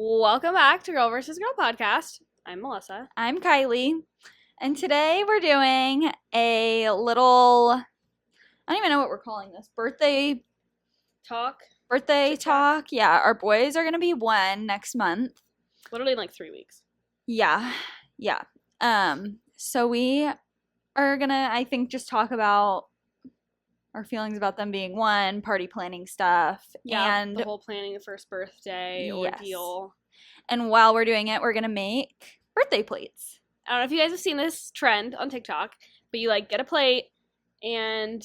Welcome back to Girl vs. Girl podcast. I'm Melissa. I'm Kylie, and today we're doing a little, I don't even know what we're calling this, birthday Talk. talk. Yeah, our boys are going to be 1 next month. Literally in like 3 weeks. Yeah. So we are going to, I think, just talk about our feelings about them being 1, party planning stuff. Yeah, and the whole planning the first birthday Yes. ordeal. And while we're doing it, we're going to make birthday plates. I don't know if you guys have seen this trend on TikTok, but you like get a plate and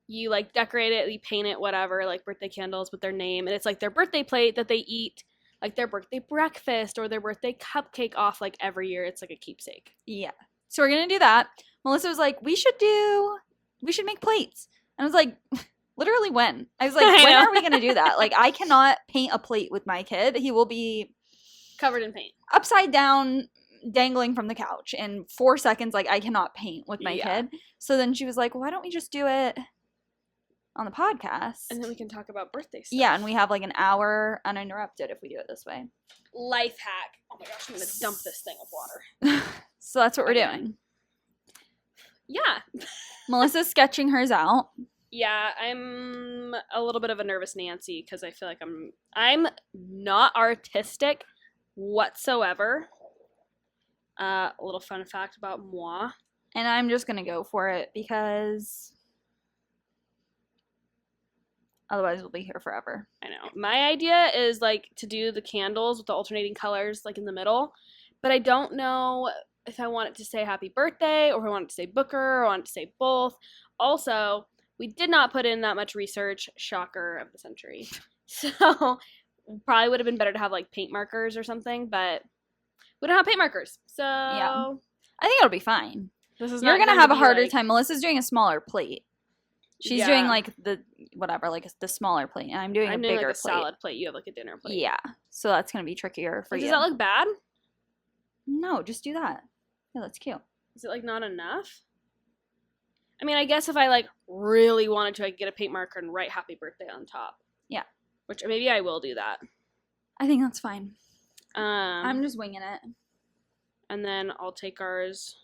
you like decorate it, you paint it, whatever, like birthday candles with their name, and it's like their birthday plate that they eat, like their birthday breakfast or their birthday cupcake off like every year. It's like a keepsake. Yeah. So we're going to do that. Melissa was like, we should make plates. And I was like, literally when? I was like, I when know. are we going to do that? Like, I cannot paint a plate with my kid. He will be Covered in paint. upside down, dangling from the couch in 4 seconds. Like, I cannot paint with my kid. So then she was like, why don't we just do it on the podcast? And then we can talk about birthday stuff. Yeah, and we have like an hour uninterrupted if we do it this way. Life hack. Oh my gosh, I'm going to dump this thing of water. So that's what we're Again. doing. Yeah. Melissa's sketching hers out. Yeah, I'm a little bit of a nervous Nancy because I feel like I'm not artistic whatsoever. A little fun fact about moi. And I'm just going to go for it because otherwise we'll be here forever. I know. My idea is like to do the candles with the alternating colors like in the middle, but I don't know if I want it to say happy birthday or if I want it to say Booker or I want it to say both. Also, we did not put in that much research. Shocker of the century. So probably would have been better to have like paint markers or something, but we don't have paint markers. So Yeah. I think it'll be fine. this is You're not going to have a be, harder like- time. Melissa's doing a smaller plate. She's Yeah. doing like the smaller plate, and I'm doing I'm a doing bigger like a plate. salad plate. You have like a dinner plate. Yeah. So that's going to be trickier for Does you. that look bad? No, just do that. Yeah, that's cute. Is it like not enough? I mean, I guess if I like really wanted to, I could get a paint marker and write happy birthday on top. Yeah. Which maybe I will do that. I think that's fine. I'm I'm just winging it. and then I'll take ours.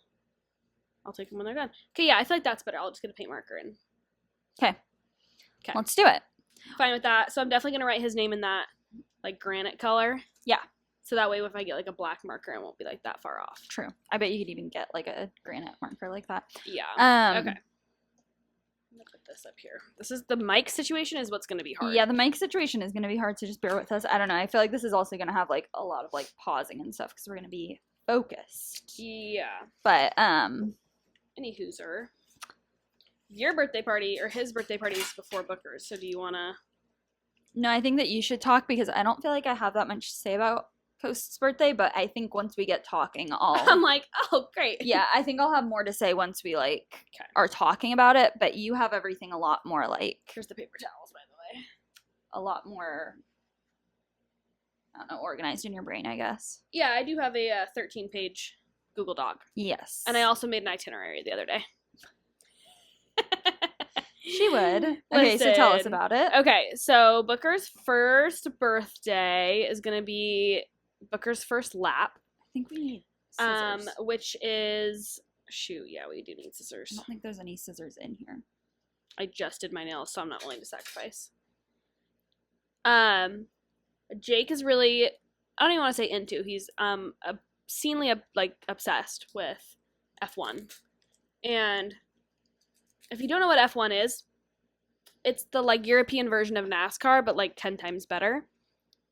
I'll take them when they're done. Okay, yeah, I feel like that's better. I'll just get a paint marker and Okay. 'Kay. Let's do it. fine with that. So I'm definitely gonna write his name in that like granite color. Yeah. So that way, if I get like a black marker, it won't be like that far off. True. I bet you could even get like a granite marker like that. Yeah. Um, Okay. I'm gonna put this up here. This is the mic situation is what's gonna be hard. Yeah, the mic situation is going to be hard, so just bear with us. I don't know. I feel like this is also going to have like a lot of like pausing and stuff because we're going to be focused. Yeah. But Any hooser. Your birthday party or his birthday party is before Booker's. So do you wanna? no, I think that you should talk because I don't feel like I have that much to say about Coast's birthday, but I think once we get talking, I'm like, oh great. yeah, I think I'll have more to say once we like Okay. are talking about it, but you have everything a lot more like Here's the paper towels, by the way. a lot more I don't know, organized in your brain, I guess. Yeah, I do have a 13-page Google Doc, Yes. and I also made an itinerary the other day. She would. Okay, so tell us Listen. about it. Okay, so Booker's first birthday is gonna be Booker's first lap, I think we need scissors. which is yeah, we do need I scissors. don't think there's any scissors in here. I just did my nails, so I'm not willing to sacrifice. Jake is really, I don't even want to say into. He's obscenely like obsessed with F1, and if you don't know what F1 is, it's the like European version of NASCAR, but like 10 times better,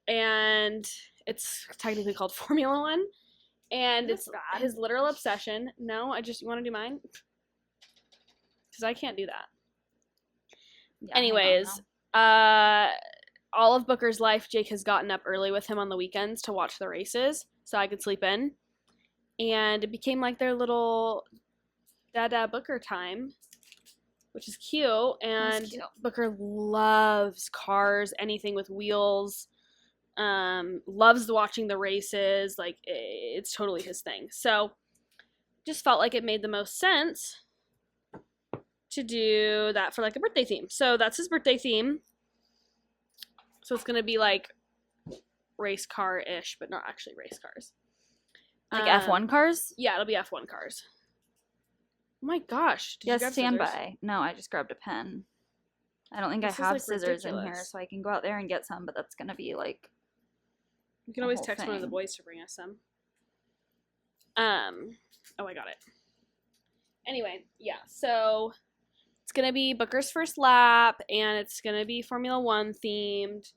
and it's technically called Formula One, and That's it's bad. his literal obsession. No, you want to do mine? Because I can't do that. Yeah, hang on Anyways, now. all of Booker's life, Jake has gotten up early with him on the weekends to watch the races so I could sleep in. And it became like their little Dada Booker time, which is cute. And That's cute. Booker loves cars, anything with wheels, loves watching the races. Like, it's totally his thing. So just felt like it made the most sense to do that for like a birthday theme. So that's his birthday theme. So it's gonna be like race car-ish, but not actually race cars. Like F1 cars? Yeah, it'll be F1 cars. Oh my gosh. Did you Yes, grab standby. scissors? No, I just grabbed a pen. I don't think This is, I have like, scissors in here, ridiculous. so I can go out there and get some, but that's going to be like You can the always whole text one of the thing. boys to bring us some. Oh, I got it. Anyway, yeah, so it's gonna be Booker's first lap, and it's gonna be Formula One themed.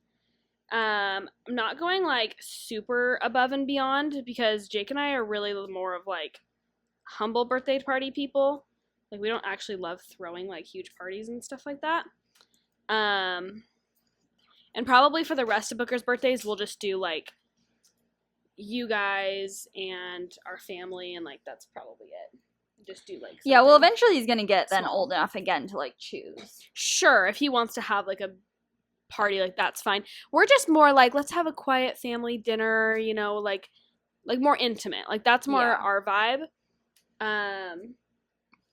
I'm not going like super above and beyond because Jake and I are really more of like humble birthday party people. Like we don't actually love throwing like huge parties and stuff like that. And probably for the rest of Booker's birthdays, we'll just do like you guys and our family, and like that's probably it. Just do like Yeah, well, something eventually he's going to get then small. old enough again to like choose. Sure, if he wants to have like a party, like that's fine. We're just more like let's have a quiet family dinner, you know, like more intimate. Like that's more Yeah. our vibe.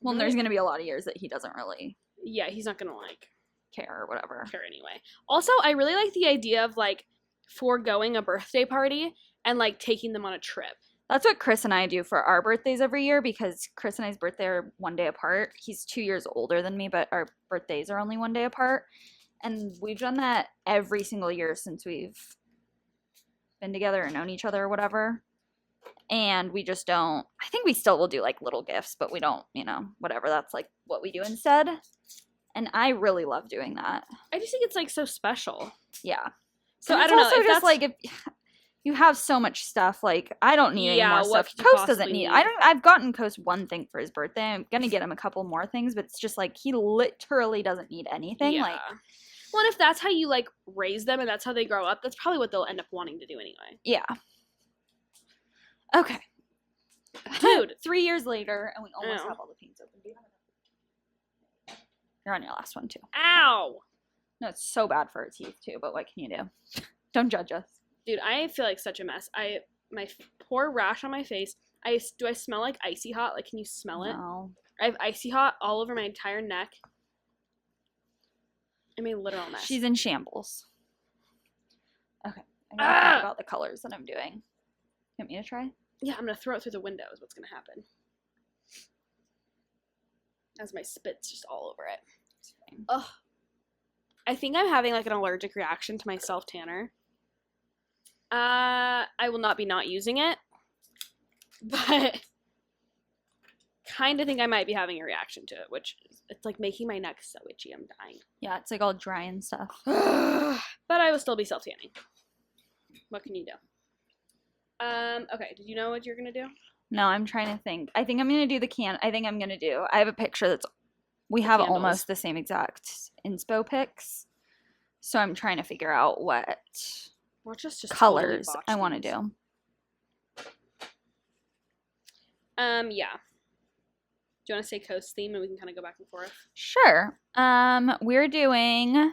Well, and there's going to be a lot of years that he doesn't really yeah, he's not gonna like care or whatever. care anyway. Also, I really like the idea of like foregoing a birthday party and like taking them on a trip. That's what Chris and I do for our birthdays every year because Chris and I's birthday are one day apart. He's 2 years older than me, but our birthdays are only one day apart. And we've done that every single year since we've been together or known each other or whatever. And we just don't, I think we still will do like little gifts, but we don't, you know, whatever. That's like what we do instead. And I really love doing that. I just think it's like so special. Yeah. So And I it's don't know also if just that's like if you have so much stuff, like I don't need any Yeah, more what stuff. could you Coast doesn't possibly need. need? I've gotten Coast one thing for his birthday. I'm gonna get him a couple more things, but it's just like he literally doesn't need anything. yeah. Like Well, and if that's how you like raise them and that's how they grow up, that's probably what they'll end up wanting to do anyway. yeah. Okay. Dude. 3 years later, and we almost Ow. have all the paints open. Do you have enough? You're on your last one too. Ow! No, it's so bad for our teeth too. But what can you do? Don't judge us. Dude, I feel like such a mess. My poor rash on my face. Do I smell like icy hot? Like, can you smell it? No. I have icy hot all over my entire neck. I'm a literal mess. She's in shambles. Okay. I gotta think Ah! about the colors that I'm doing. You want me to try? Yeah, I'm gonna throw it through the window. Is what's gonna happen. As my spit's just all over it. It's fine. Ugh. I think I'm having like an allergic reaction to my self tanner. I will not be not using it, but kind of think I might be having a reaction to it, which it's like making my neck so itchy. I'm dying. Yeah, it's like all dry and stuff. But I will still be self tanning. What can you do? Okay. Did you know what you're gonna do? No, I'm trying to think. I think I'm gonna do I have a picture that's we have Candles. almost the same exact inspo pics. So I'm trying to figure out what Or just colors totally botch I want to these. do. Yeah. Do you want to say coast theme and we can kind of go back and forth? Sure. We're doing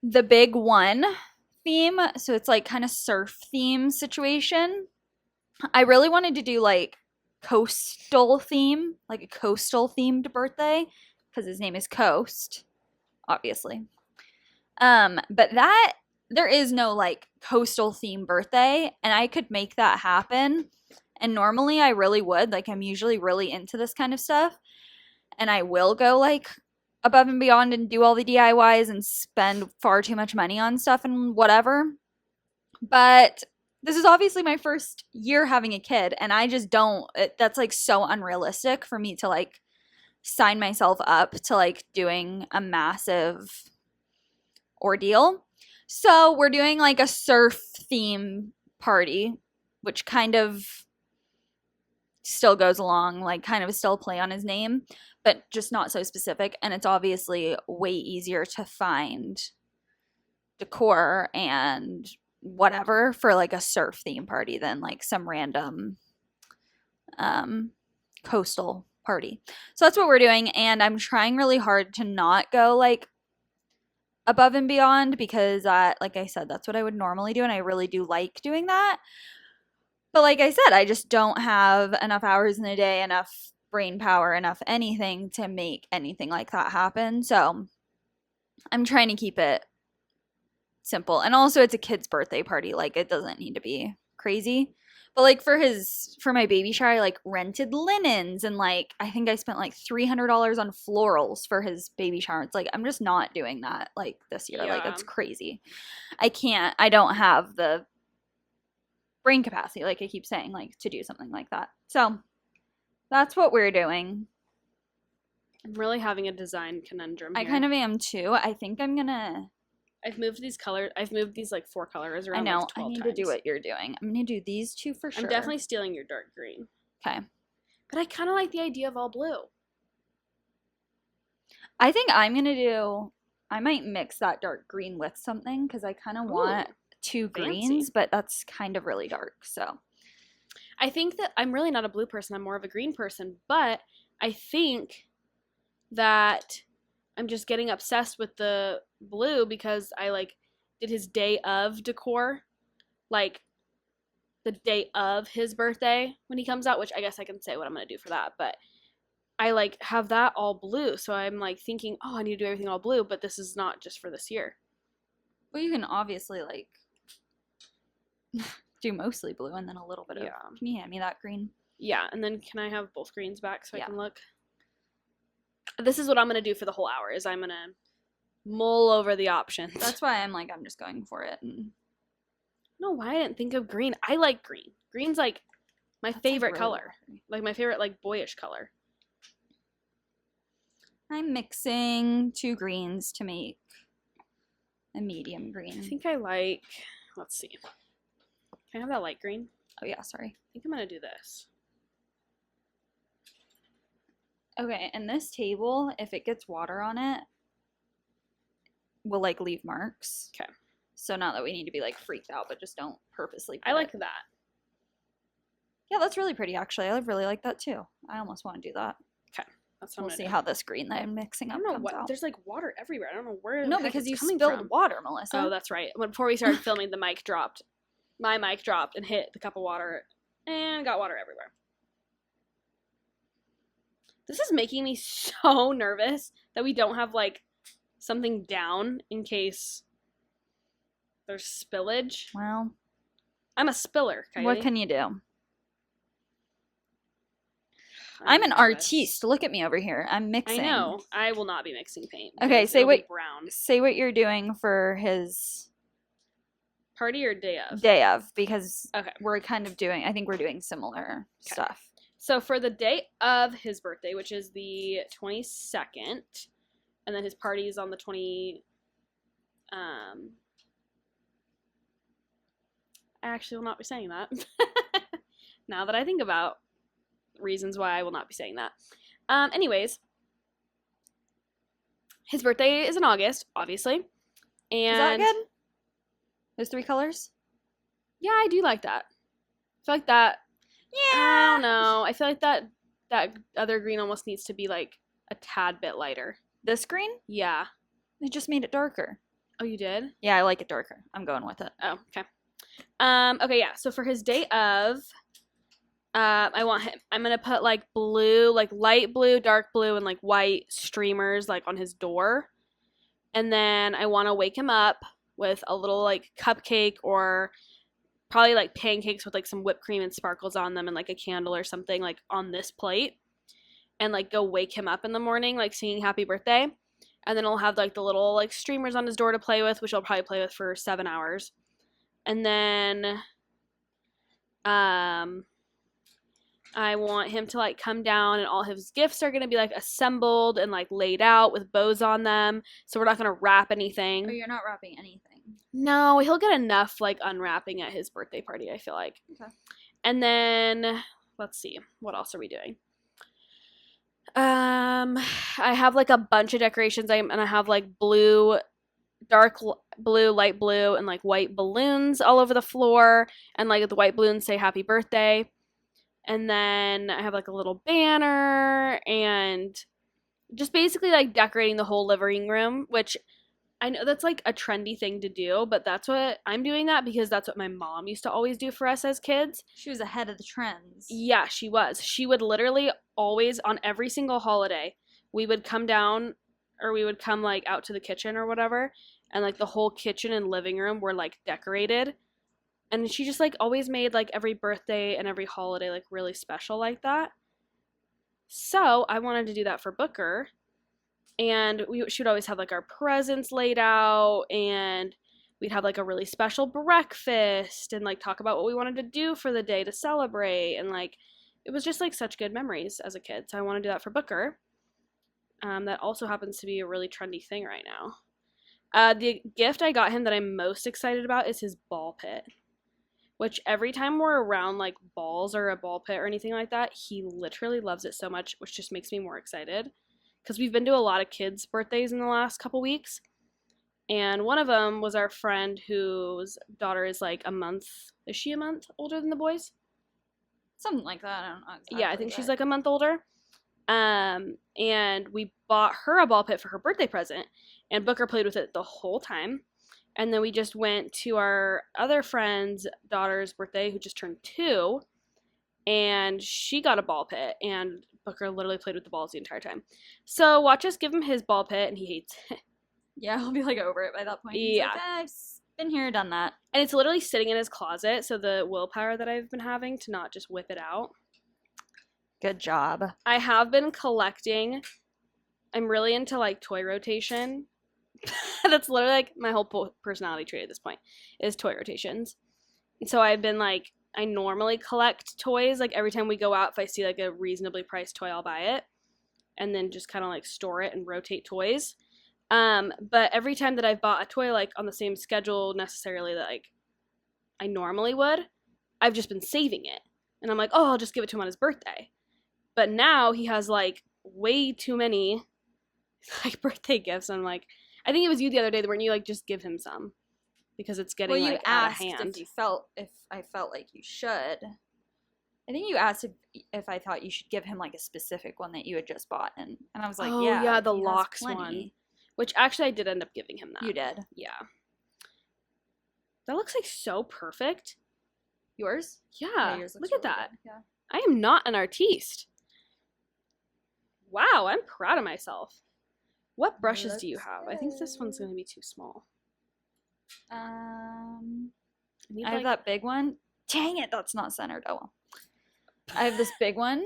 the big one theme. So it's like kind of surf theme situation. I really wanted to do like coastal theme, like a coastal themed birthday because his name is Coast, obviously. But that there is no like coastal theme birthday, and I could make that happen. And normally I really would. Like I'm usually really into this kind of stuff. And I will go like above and beyond and do all the DIYs and spend far too much money on stuff and whatever. But this is obviously my first year having a kid, and I just don't that's like so unrealistic for me to like sign myself up to like doing a massive ordeal. So we're doing like a surf theme party, which kind of still goes along, like kind of still play on his name, but just not so specific. And it's obviously way easier to find decor and whatever for like a surf theme party than like some random coastal party. So that's what we're doing, and I'm trying really hard to not go like above and beyond because like I said, that's what I would normally do, and I really do like doing that. But like I said, I just don't have enough hours in the day, enough brain power, enough anything to make anything like that happen. So I'm trying to keep it simple. And also it's a kid's birthday party. Like it doesn't need to be crazy. But like for my baby shower, I like rented linens and like I think I spent like $300 on florals for his baby shower. It's like I'm just not doing that like this year. Like Yeah. it's crazy. I don't have the brain capacity, like I keep saying, like to do something like that. So that's what we're doing. I'm really having a design conundrum here. I kind of am too. I think I'm gonna I've moved these colors. I've moved these like 4 colors around. I know. Like 12 I need times. to do what you're doing. I'm gonna do these two for sure. I'm definitely stealing your dark green. Okay. But I kind of like the idea of all blue. I think I'm gonna do. I might mix that dark green with something because I kind of want Ooh, 2 fancy. greens, but that's kind of really dark. So I think that I'm really not a blue person. I'm more of a green person. But I think that I'm just getting obsessed with the blue because I like did his day of decor, like the day of his birthday when he comes out, which I guess I can say what I'm gonna do for that. But I like have that all blue, so I'm like thinking, oh, I need to do everything all blue. But this is not just for this year. well, you can obviously like do mostly blue and then a little bit of. Yeah. Can you hand me that green? Yeah, and then can I have both greens back so Yeah. I can look? This is what I'm gonna do for the whole hour. Is I'm gonna mull over the options. That's why I'm just going for it. And No, why I didn't think of green. I like green. Green's like my that's, like, favorite really color. watery. Like my favorite like boyish color. I'm mixing 2 greens to make a medium I green. think I like. Let's see. Can I have that light green? Oh yeah, sorry. I think I'm gonna do this. Okay, and this table, if it gets water on it, will like leave marks. Okay. So not that we need to be like freaked out, but just don't purposely. I put like it. that. Yeah, that's really pretty actually. I really like that too. I almost want to do that. That's what We'll I'm see gonna how this green that I'm mixing do. I up don't know comes what. out. There's like water everywhere. I don't know where. No, the heck because it's you coming spilled from. water, Melissa. Oh, that's right. Before we started filming, the mic dropped. My mic dropped and hit the cup of water and got water everywhere. This is making me so nervous that we don't have like something down in case there's spillage. Well, I'm a spiller, Kylie. what can you do? I'm an nervous. artiste. Look at me over here. I'm I mixing. know. I will not be mixing paint. Okay, because say it'll be what- brown. Say what you're doing for his Party or day of? day of, because Okay. we're kind of doing. I think we're doing similar stuff. So for the day of his birthday, which is the 22nd, and then his party is on the 20. I actually will not be saying that. Now that I think about reasons why I will not be saying that. Anyways, his birthday is in August, obviously. And Is that good? Those 3 colors? Yeah, I do like that. I feel like that. I don't know. I feel like that other green almost needs to be like a tad bit lighter. This green? Yeah. They just made it darker. Oh, you did? Yeah, I like it darker. I'm going with it. Oh, okay. Okay, yeah. So for his day of, I'm gonna put like blue, like light blue, dark blue, and like white streamers like on his door. And then I want to wake him up with a little like cupcake or probably like pancakes with like some whipped cream and sparkles on them and like a candle or something like on this plate. And like go wake him up in the morning, like singing happy birthday. And then I'll have like the little like streamers on his door to play with, which I'll probably play with for 7 hours. And then I want him to like come down and all his gifts are going to be like assembled and like laid out with bows on them. So we're not going to wrap anything. Oh, you're not wrapping anything. No, he'll get enough like unwrapping at his birthday party, I feel like. Okay. And then let's see. What else are we doing? I have like a bunch of decorations. And I have like blue, dark blue, light blue, and like white balloons all over the floor. And like the white balloons say happy birthday. And then I have like a little banner and just basically like decorating the whole living room, which I know that's like a trendy thing to do, but that's what I'm doing that because that's what my mom used to always do for us as kids. She was ahead of the trends. Yeah, she was. She would literally always, on every single holiday, we would come down or we would come like out to the kitchen or whatever, and like the whole kitchen and living room were like decorated. And she just like always made like every birthday and every holiday like really special like that. So I wanted to do that for Booker, and she would always have like our presents laid out, and we'd have like a really special breakfast and like talk about what we wanted to do for the day to celebrate, and like it was just like such good memories as a kid. So I want to do that for Booker. That also happens to be a really trendy thing right now. The gift I got him that I'm most excited about is his ball pit, which every time we're around like balls or a ball pit or anything like that, he literally loves it so much, which just makes me more excited. Because we've been to a lot of kids' birthdays in the last couple weeks. And one of them was our friend whose daughter is like a month. Is she a month older than the boys? Something like that. I don't know exactly. Yeah, I think she's like a month older. And we bought her a ball pit for her birthday present, and Booker played with it the whole time. And then we just went to our other friend's daughter's birthday, who just turned 2, and she got a ball pit, and Booker literally played with the balls the entire time. So watch us give him his ball pit, and he hates it. Yeah, he'll be like over it by that point. He's Yeah. like, I've been here, done that. And it's literally sitting in his closet, so the willpower that I've been having to not just whip it out. Good job. I have been collecting. I'm really into like toy rotation. That's literally like my whole personality trait at this point is toy rotations. And so I've been like, I normally collect toys. Like every time we go out, if I see like a reasonably priced toy, I'll buy it. And then just kind of like store it and rotate toys. But every time that I've bought a toy like on the same schedule necessarily that like I normally would, I've just been saving it. And I'm like, oh, I'll just give it to him on his birthday. But now he has like way too many like birthday gifts. I'm like, I think it was you the other day, weren't you like just give him some because it's getting like out of hand. If I felt like you should. I think you asked if I thought you should give him like a specific one that you had just bought, and I was like, oh, yeah, the he has locks plenty. one, which actually I did end up giving him that. You did. Yeah. That looks like so perfect. Yours? Yeah. Yours looks Look at really that. good. Yeah. I am not an artiste. Wow, I'm proud of myself. What brushes do you Looks have? I think this one's good. going to be too small. I need, have that big one. Dang it, that's not centered. Oh well. I have this big one,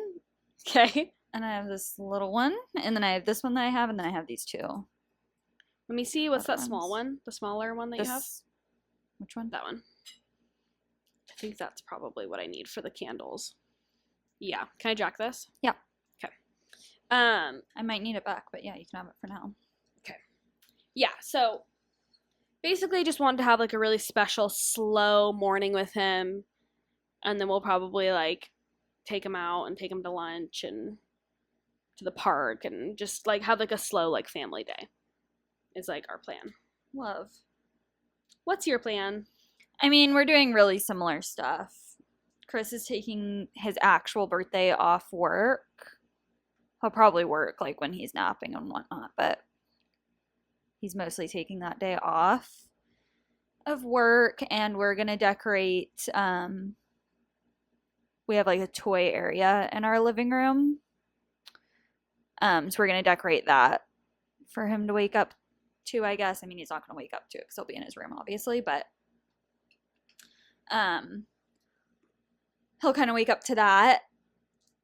Okay. and I have this little one, and then I have this one that I have, and then I have these two. Let me see. What's Other that small ones. one? The smaller one that you have? Which one? That one. I think that's probably what I need for the candles. Yeah. Can I jack this? Yeah. Okay. I might need it back, but yeah, you can have it for now. Yeah, so basically I just wanted to have like a really special slow morning with him, and then we'll probably like take him out and take him to lunch and to the park and just like have like a slow like family day is like our plan. Love. What's your plan? I mean, we're doing really similar stuff. Chris is taking his actual birthday off work. He'll probably work like when he's napping and whatnot, but he's mostly taking that day off of work, and we're gonna decorate. We have like a toy area in our living room, so we're gonna decorate that for him to wake up to. I guess. I mean, he's not gonna wake up to it because he'll be in his room, obviously, but he'll kind of wake up to that.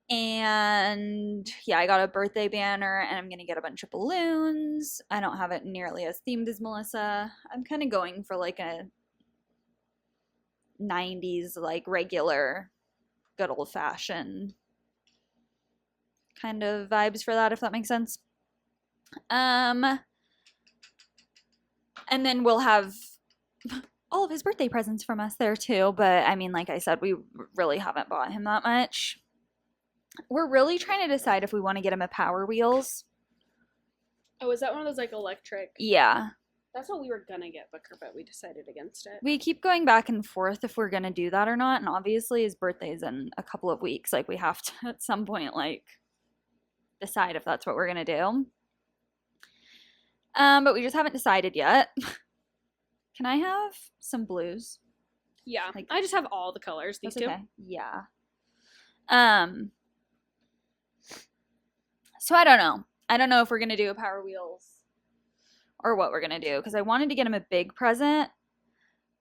And yeah, I got a birthday banner, and I'm gonna get a bunch of balloons. I don't have it nearly as themed as Melissa. I'm kind of going for like a 90s, like regular, good old fashioned kind of vibes for that, if that makes sense. And then we'll have all of his birthday presents from us there too. But I mean, like I said, we really haven't bought him that much. We're really trying to decide if we want to get him a Power Wheels. Oh, is that one of those like electric? Yeah. That's what we were gonna get, Booker, but we decided against it. We keep going back and forth if we're going to do that or not. And obviously his birthday's in a couple of weeks. Like we have to at some point like decide if that's what we're going to do. But we just haven't decided yet. Can I have some blues? Yeah, Like- I just have all the colors. These That's two. okay. Yeah. So I don't know. I don't know if we're going to do a Power Wheels or what we're going to do because I wanted to get him a big present,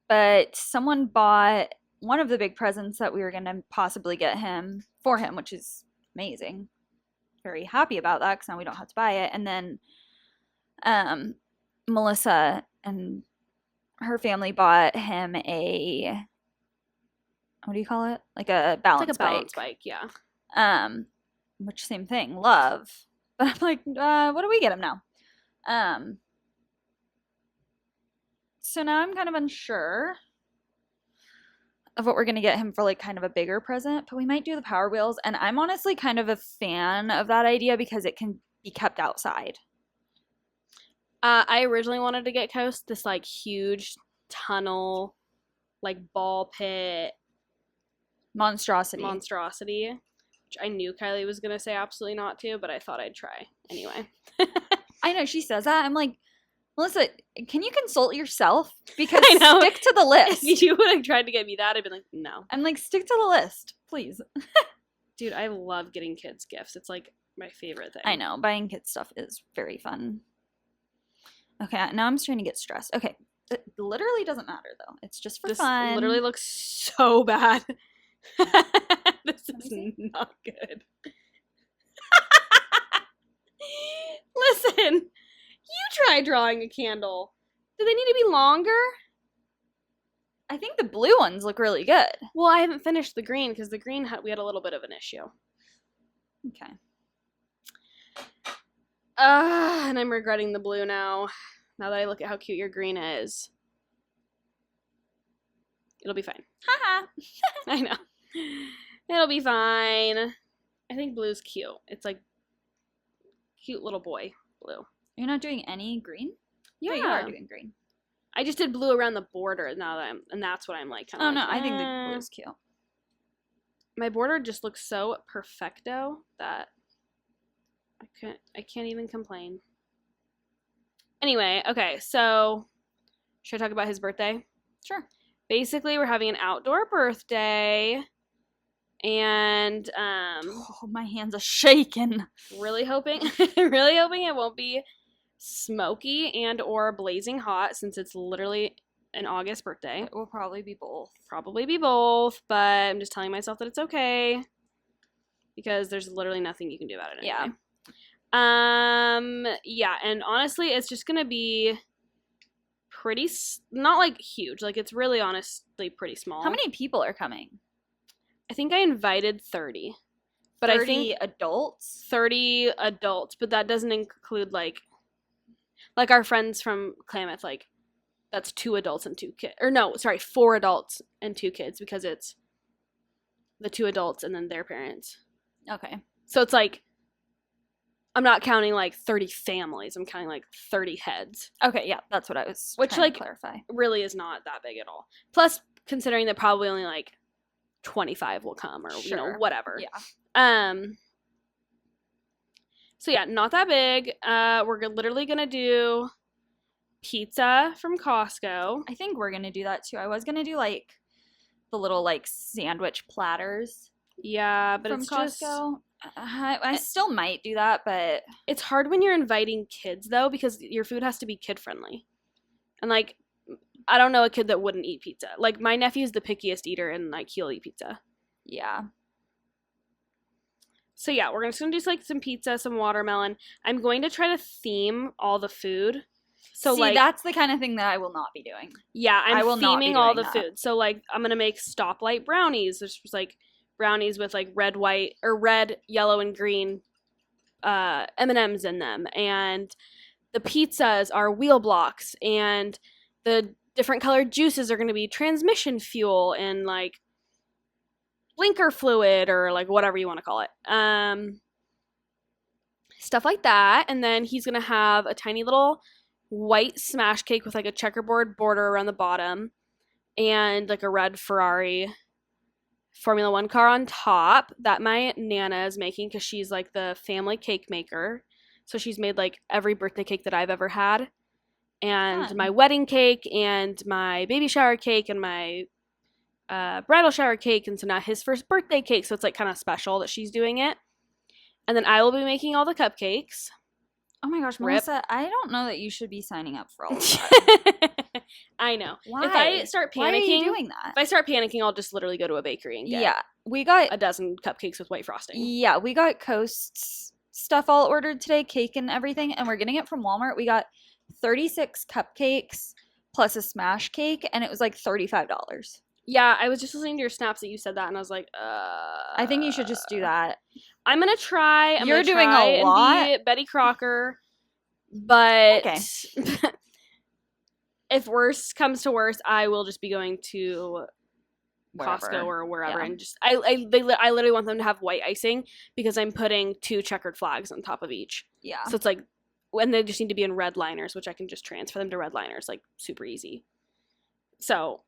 but someone bought one of the big presents that we were going to possibly get him for him, which is amazing. Very happy about that because now we don't have to buy it. And then Melissa and her family bought him a, what do you call it? Like a balance It's like a balance bike, yeah. Which same thing, love. But I'm like, what do we get him now? So now I'm kind of unsure of what we're going to get him for like kind of a bigger present, but we might do the Power Wheels. And I'm honestly kind of a fan of that idea because it can be kept outside. I originally wanted to get Coast this like huge tunnel, like ball pit monstrosity, which I knew Kylie was going to say absolutely not to, but I thought I'd try anyway. I know she says that. I'm like, Melissa, can you consult yourself? Because I know. Stick to the list. If you would have tried to get me that, I'd been like, no. I'm like, stick to the list, please. Dude, I love getting kids gifts. It's like my favorite thing. I know. Buying kids stuff is very fun. Okay, now I'm starting to get stressed. Okay, it literally doesn't matter, though. It's just for fun. This literally looks so bad. This is not good. Listen, you try drawing a candle. Do they need to be longer? I think the blue ones look really good. Well, I haven't finished the green because the green we had a little bit of an issue. Okay. And I'm regretting the blue now. Now that I look at how cute your green is. It'll be fine. Haha. I know. It'll be fine. I think blue's cute. It's like cute little boy blue. You're not doing any green? Yeah, you are doing green. I just did blue around the border now that and that's what I'm like. Oh no, I think the blue's cute. My border just looks so perfecto that I can't even complain. Anyway, okay, so should I talk about his birthday? Sure. Basically, we're having an outdoor birthday, and my hands are shaking. really hoping it won't be smoky and or blazing hot since it's literally an August birthday. It will probably be both. But I'm just telling myself that it's okay because there's literally nothing you can do about it anyway. Yeah, and honestly, it's just gonna be pretty, not like huge, like it's really honestly pretty small. How many people are coming? I think I invited 30. But 30 I think adults? 30 adults, but that doesn't include like our friends from Klamath, like that's 2 adults and 2 kids. Or no, sorry, 4 adults and 2 kids because it's the 2 adults and then their parents. Okay. So it's like I'm not counting like 30 families. I'm counting like 30 heads. Okay, yeah, that's what I was trying to clarify. Really is not that big at all. Plus, considering that probably only like 25 will come or you know whatever. Yeah. So yeah, not that big. We're literally gonna do pizza from Costco. I think we're gonna do that too. I was gonna do like the little like sandwich platters. Yeah, but from it's Costco. I still might do that, but it's hard when you're inviting kids though because your food has to be kid friendly. And like I don't know a kid that wouldn't eat pizza. Like my nephew's the pickiest eater and like he'll eat pizza. Yeah. So yeah, we're just gonna do like some pizza, some watermelon. I'm going to try to theme all the food. So see, like that's the kind of thing that I will not be doing. Yeah, I will theming all the that. food. So like I'm gonna make stoplight brownies. There's just like brownies with like red, white, or red, yellow, and green M&Ms in them, and the pizzas are wheel blocks, and the different colored juices are gonna be transmission fuel and like blinker fluid or like whatever you want to call it. Stuff like that, and then he's gonna have a tiny little white smash cake with like a checkerboard border around the bottom and like a red Ferrari Formula 1 car on top that my Nana is making because she's like the family cake maker. So she's made like every birthday cake that I've ever had. And Fun. My wedding cake and my baby shower cake and my bridal shower cake. And so now his first birthday cake. So it's like kind of special that she's doing it. And then I will be making all the cupcakes. Oh my gosh, Rip. Melissa, I don't know that you should be signing up for all of that. I know. Why? If I start panicking, Why are you doing that? if I start panicking, I'll just literally go to a bakery and get Yeah, we got a dozen cupcakes with white frosting. Yeah, we got Coast's stuff all ordered today, cake and everything, and we're getting it from Walmart. We got 36 cupcakes plus a smash cake, and it was like $35. Yeah, I was just listening to your snaps that you said that, and I was like, I think you should just do that. I'm gonna try. You're doing a lot. And be Betty Crocker, but Okay. if worse comes to worse, I will just be going to Wherever. Costco or wherever, Yeah. and just I literally want them to have white icing because I'm putting 2 checkered flags on top of each. Yeah. So it's like when they just need to be in red liners, which I can just transfer them to red liners, like super easy. So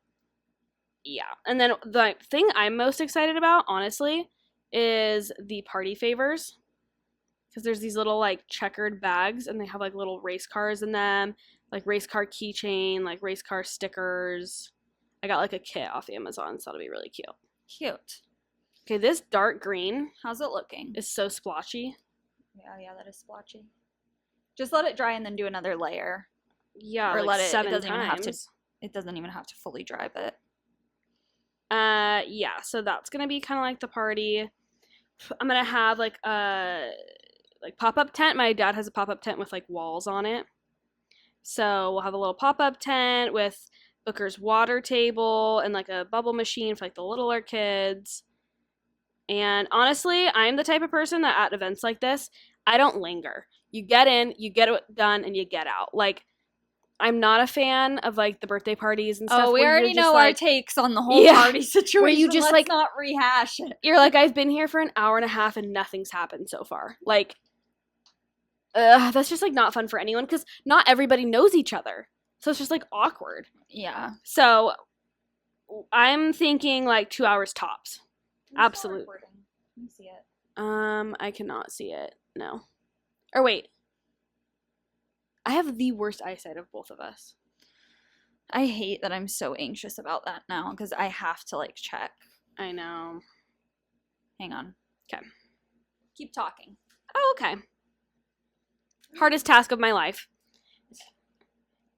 yeah, and then the thing I'm most excited about, honestly, is the party favors, because there's these little like checkered bags, and they have like little race cars in them, like race car keychain, like race car stickers. I got like a kit off Amazon, so that'll be really cute. Cute. Okay, this dark green How's it looking? is so splotchy. Yeah, that is splotchy. Just let it dry and then do another layer. Yeah, Or like let it- it 7 doesn't even have to- times. It doesn't even have to fully dry, but Yeah, so that's gonna be kind of like the party. I'm gonna have like a pop-up tent. My dad has a pop-up tent with like walls on it, so we'll have a little pop-up tent with Booker's water table and like a bubble machine for like the littler kids. And honestly, I'm the type of person that at events like this, I don't linger. You get in, you get it done, and you get out. Like, I'm not a fan of like the birthday parties and stuff. we where you're already just, know our like, takes on the whole Yeah. party situation. Where you just, Let's like- not rehash it. you're like, I've been here for an hour and a half and nothing's happened so far. Like, that's just like not fun for anyone because not everybody knows each other. So it's just like awkward. Yeah. So I'm thinking like 2 hours tops. Absolute. Let me see it. I cannot see it. No. Or wait. I have the worst eyesight of both of us. I hate that I'm so anxious about that now because I have to like check. I know. Hang on. 'Kay. Keep talking. Oh, okay. Hardest task of my life.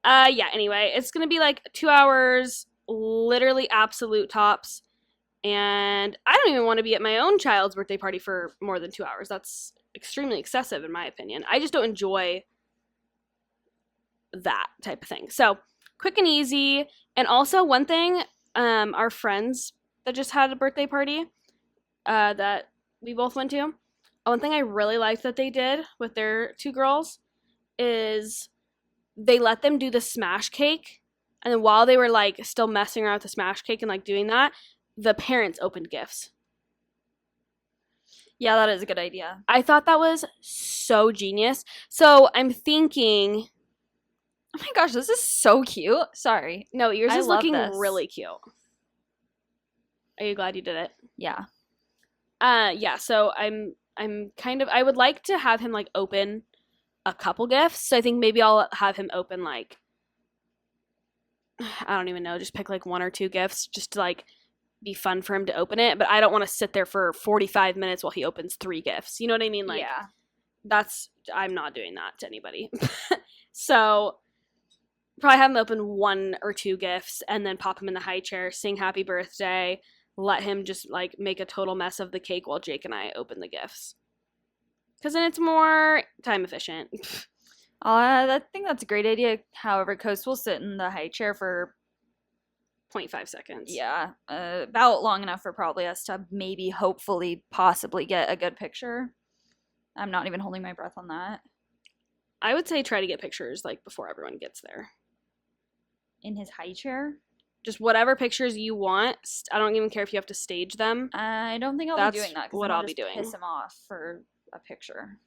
Yeah, anyway, it's gonna be like 2 hours, literally absolute tops. And I don't even want to be at my own child's birthday party for more than 2 hours. That's extremely excessive in my opinion. I just don't enjoy that type of thing. So quick and easy. And also one thing, our friends that just had a birthday party that we both went to, one thing I really liked that they did with their 2 girls is they let them do the smash cake, and then while they were like still messing around with the smash cake and like doing that, the parents opened gifts. Yeah, that is a good idea. I thought that was so genius. So I'm thinking, Oh my gosh, this is so cute. Sorry. no, yours I is love looking this. really cute. Are you glad you did it? Yeah. Yeah, so I'm kind of, I would like to have him like open a couple gifts. So I think maybe I'll have him open like, I don't even know, just pick like 1 or 2 gifts just to like be fun for him to open it. But I don't want to sit there for 45 minutes while he opens 3 gifts. You know what I mean? Like, yeah. I'm not doing that to anybody. So probably have him open 1 or 2 gifts and then pop him in the high chair, sing happy birthday, let him just like make a total mess of the cake while Jake and I open the gifts. Because then it's more time efficient. I think that's a great idea. However, Coast will sit in the high chair for 0.5 seconds. about long enough for probably us to maybe, hopefully, possibly get a good picture. I'm not even holding my breath on that. I would say try to get pictures like before everyone gets there. In his high chair? Just whatever pictures you want. I don't even care if you have to stage them. I don't think I'll That's be doing that. 'Cause what then I'll be just doing. Piss him off for a picture.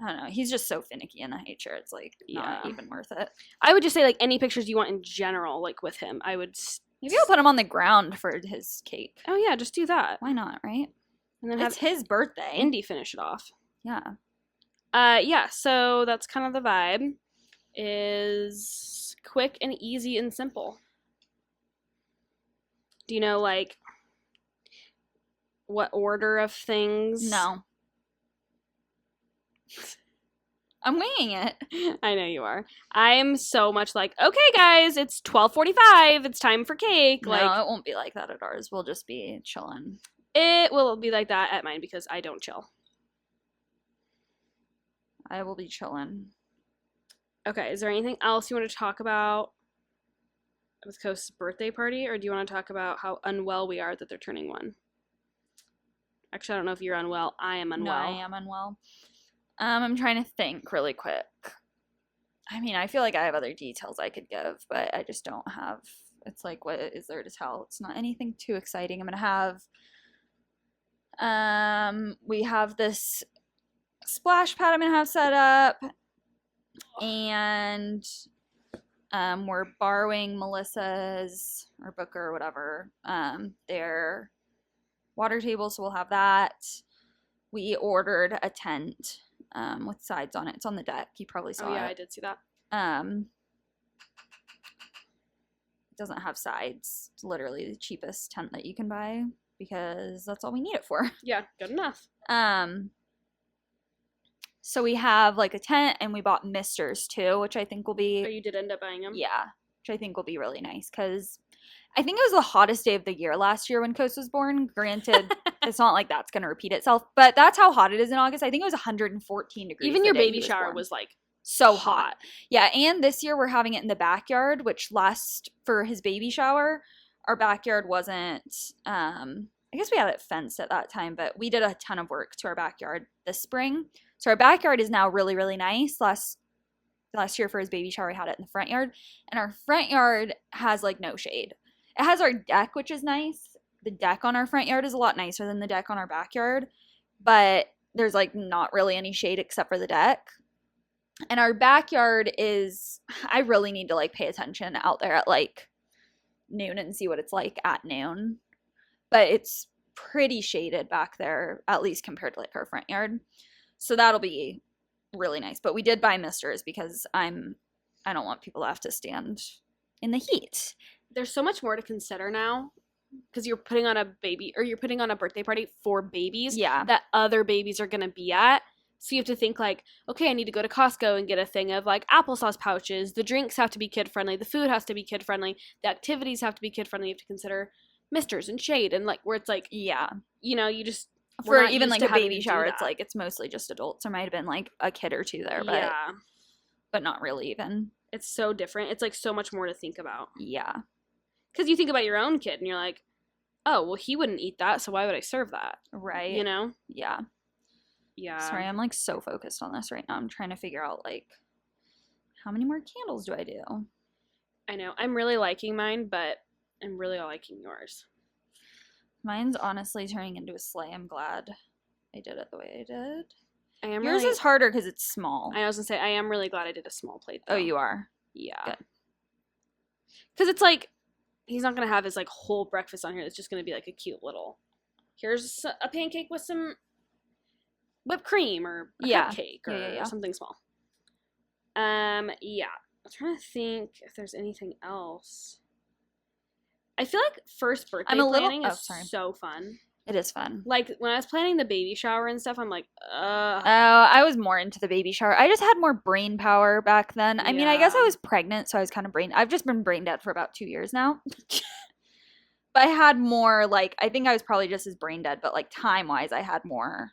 I don't know. He's just so finicky in the high chair. It's like not Yeah. even worth it. I would just say like any pictures you want in general, like with him. I would. Maybe I'll put him on the ground for his cake. Oh yeah, just do that, Why not? Right? and then It's have his birthday. Indy finish it off. Yeah. Yeah. So that's kind of the vibe. Is quick and easy and simple. Do you know like what order of things? No. I'm winging it. I know you are. I'm so much like, okay, guys, it's 12:45. It's time for cake. No, Like, it won't be like that at ours. We'll just be chilling. it will be like that at mine because I don't chill. I will be chilling. Okay, is there anything else you want to talk about with Coast's birthday party, or do you want to talk about how unwell we are that they're turning 1? Actually, I don't know if you're unwell. I am unwell. No, I am unwell. I'm trying to think really quick. I mean, I feel like I have other details I could give, but I just don't have. It's like, what is there to tell? It's not anything too exciting. I'm gonna have. We have this splash pad I'm gonna have set up, and we're borrowing Melissa's or Booker or whatever their water table, so we'll have that. We ordered a tent with sides on it. It's on the deck. You probably saw it. Oh yeah, I did see that. It doesn't have sides. It's literally the cheapest tent that you can buy because that's all we need it for. Yeah, good enough. So we have like a tent, and we bought misters too, which I think will be. Oh, you did end up buying them? Yeah, which I think will be really nice because I think it was the hottest day of the year last year when Coast was born. Granted, it's not like that's going to repeat itself, but that's how hot it is in August. I think it was 114 degrees. Even your baby shower was like so hot. Yeah, and this year we're having it in the backyard, which last for his baby shower, our backyard wasn't. I guess we had it fenced at that time, but we did a ton of work to our backyard this spring. So our backyard is now really, really nice. Last year for his baby shower, we had it in the front yard, and our front yard has like no shade. It has our deck, which is nice. The deck on our front yard is a lot nicer than the deck on our backyard, but there's like not really any shade except for the deck. And our backyard is, I really need to like pay attention out there at like noon and see what it's like at noon. But it's pretty shaded back there, at least compared to like our front yard. So that'll be really nice. But we did buy misters because I don't want people to have to stand in the heat. There's so much more to consider now because you're putting on a birthday party for babies that other babies are going to be at. So you have to think like, okay, I need to go to Costco and get a thing of like applesauce pouches. The drinks have to be kid friendly. The food has to be kid friendly. The activities have to be kid friendly. You have to consider misters and shade and like where it's like, yeah, you know, you just for even like a baby shower, it's like it's mostly just adults. There might have been like a kid or two there, but not really even. It's so different. It's like so much more to think about. Yeah, because you think about your own kid and you're like, oh, well, he wouldn't eat that, so why would I serve that? Right. You know? Yeah. Yeah. Sorry, I'm like so focused on this right now. I'm trying to figure out like how many more candles do I do? I know. I'm really liking mine, but I'm really liking yours. Mine's honestly turning into a sleigh. I'm glad I did it the way I did. Yours is harder because it's small. I was going to say, I am really glad I did a small plate, though. Oh, you are? Yeah. Good. Because it's like, he's not going to have his like whole breakfast on here. It's just going to be like a cute little, here's a pancake with some whipped cream or a cupcake or something small. Yeah. I'm trying to think if there's anything else. I feel like first birthday planning is so fun. It is fun. Like when I was planning the baby shower and stuff, I'm like, I was more into the baby shower. I just had more brain power back then. I mean, I guess I was pregnant, so I was kind of I've just been brain dead for about 2 years now. But I had more like, I think I was probably just as brain dead, but like time-wise, I had more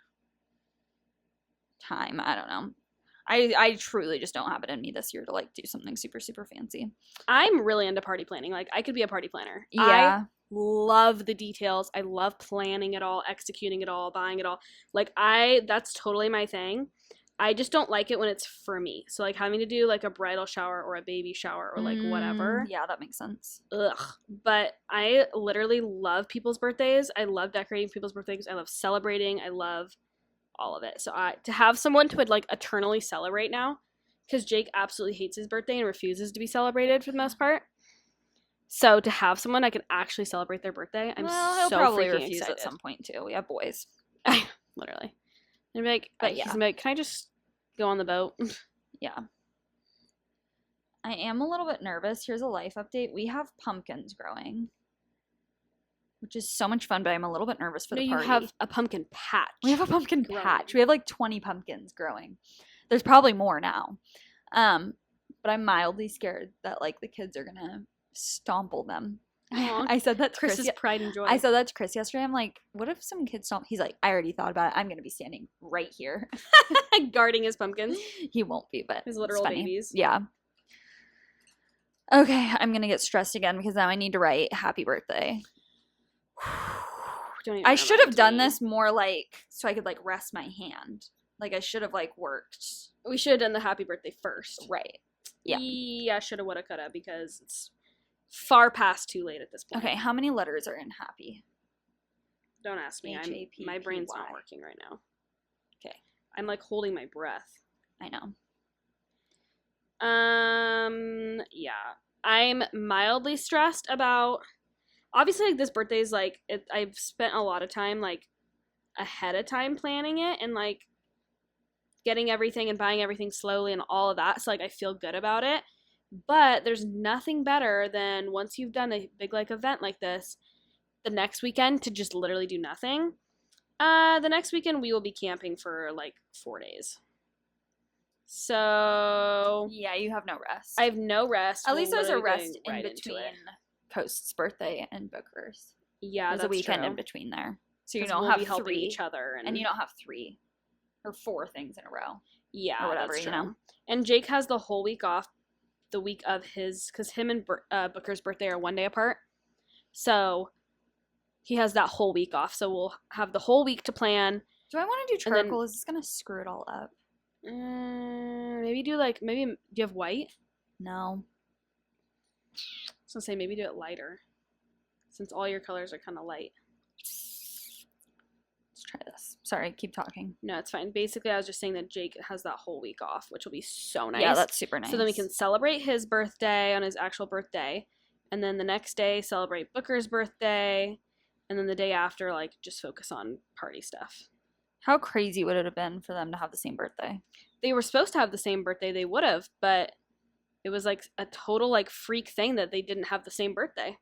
time. I don't know. I truly just don't have it in me this year to like do something super, super fancy. I'm really into party planning. Like I could be a party planner. Yeah. I love the details. I love planning it all, executing it all, buying it all. Like that's totally my thing. I just don't like it when it's for me. So like having to do like a bridal shower or a baby shower or like whatever. Yeah, that makes sense. Ugh. But I literally love people's birthdays. I love decorating people's birthdays. I love celebrating. I love all of it. So to have someone to like eternally celebrate now, because Jake absolutely hates his birthday and refuses to be celebrated for the most part. So to have someone I can actually celebrate their birthday, I'm he'll so probably freaking refuse excited. at some point too. We have boys. Literally. And be like, but he's like, can I just go on the boat? Yeah. I am a little bit nervous. Here's a life update. We have pumpkins growing, which is so much fun, but I'm a little bit nervous for the party. You have a pumpkin patch. We have a pumpkin patch. We have like 20 pumpkins growing. There's probably more now. But I'm mildly scared that like the kids are gonna stomple them. Aw, I said that to Chris's Chris. pride and joy. I said that to Chris yesterday. I'm like, what if some kids stomp? He's like, I already thought about it. I'm gonna be standing right here. Guarding his pumpkins. He won't be, but His it's literal funny. babies. Yeah. Okay, I'm gonna get stressed again because now I need to write happy birthday. Don't even I remind should have done me. this more like so I could like rest my hand. Like I should have like worked. We should have done the happy birthday first. Right. Yeah. Yeah, shoulda, woulda, coulda, because it's far past too late at this point. Okay, how many letters are in happy? Don't ask me. HAPPY. My brain's not working right now. Okay. I'm like holding my breath. I know. Yeah. I'm mildly stressed about obviously like this birthday is like I've spent a lot of time like ahead of time planning it and like getting everything and buying everything slowly and all of that. So like I feel good about it. But there's nothing better than once you've done a big like event like this, the next weekend to just literally do nothing. The next weekend we will be camping for like 4 days. So Yeah, you have no rest. I have no rest. At We're least there's a literally rest going in right into between it. Coast's birthday and Booker's. Yeah, There's that's a weekend true. in between there. So you 'Cause don't we'll have be helping three. each other And you don't have 3 or 4 things in a row. yeah, or whatever, that's you true. know. And Jake has the whole week off, the week of his, because him and Booker's birthday are 1 day apart. So he has that whole week off. So we'll have the whole week to plan. Do I want to do And then- charcoal? Is this going to screw it all up? Maybe do do you have white? No. I was gonna say maybe do it lighter, since all your colors are kind of light. Let's try this. Sorry, keep talking. No, it's fine. Basically, I was just saying that Jake has that whole week off, which will be so nice. Yeah, that's super nice. So then we can celebrate his birthday on his actual birthday, and then the next day celebrate Booker's birthday, and then the day after, like, just focus on party stuff. How crazy would it have been for them to have the same birthday? They were supposed to have the same birthday, they would have, but it was like a total like freak thing that they didn't have the same birthday.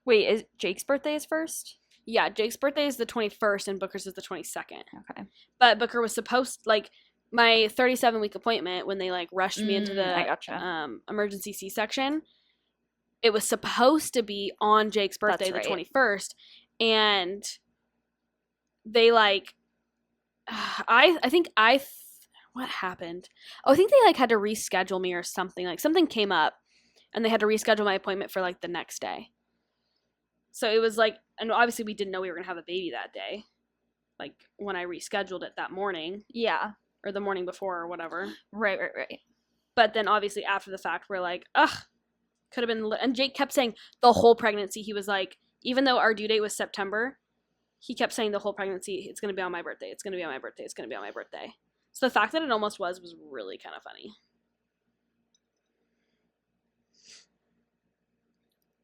Wait, is Jake's birthday is first? Yeah, Jake's birthday is the 21st and Booker's is the 22nd. Okay. But Booker was supposed, like, my 37-week appointment when they like rushed me into the I gotcha. Emergency C-section, it was supposed to be on Jake's birthday, That's the right. 21st, and they like what happened? Oh, I think they like had to reschedule me or something. Like something came up and they had to reschedule my appointment for like the next day. So it was like, and obviously we didn't know we were going to have a baby that day. Like when I rescheduled it that morning Yeah. or the morning before or whatever. Right. But then obviously after the fact, we're like, ugh, could have been. And Jake kept saying the whole pregnancy. He was like, even though our due date was September, he kept saying the whole pregnancy, it's going to be on my birthday. It's going to be on my birthday. It's going to be on my birthday. So the fact that it almost was really kind of funny.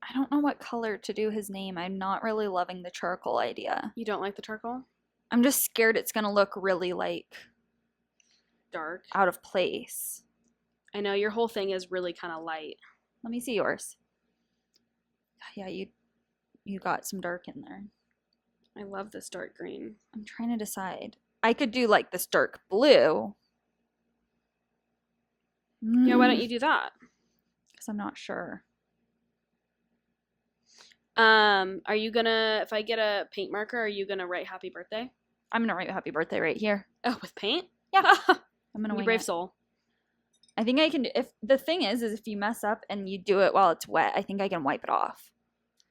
I don't know what color to do his name. I'm not really loving the charcoal idea. You don't like the charcoal? I'm just scared it's going to look really like Dark. out of place. I know your whole thing is really kind of light. Let me see yours. Yeah, you got some dark in there. I love this dark green. I'm trying to decide. I could do like this dark blue. Yeah, why don't you do that? Because I'm not sure. Are you gonna, if I get a paint marker, are you gonna write happy birthday? I'm gonna write happy birthday right here. Oh, with paint? Yeah. I'm gonna You wing brave it. soul. I think I can. If the thing is if you mess up and you do it while it's wet, I think I can wipe it off.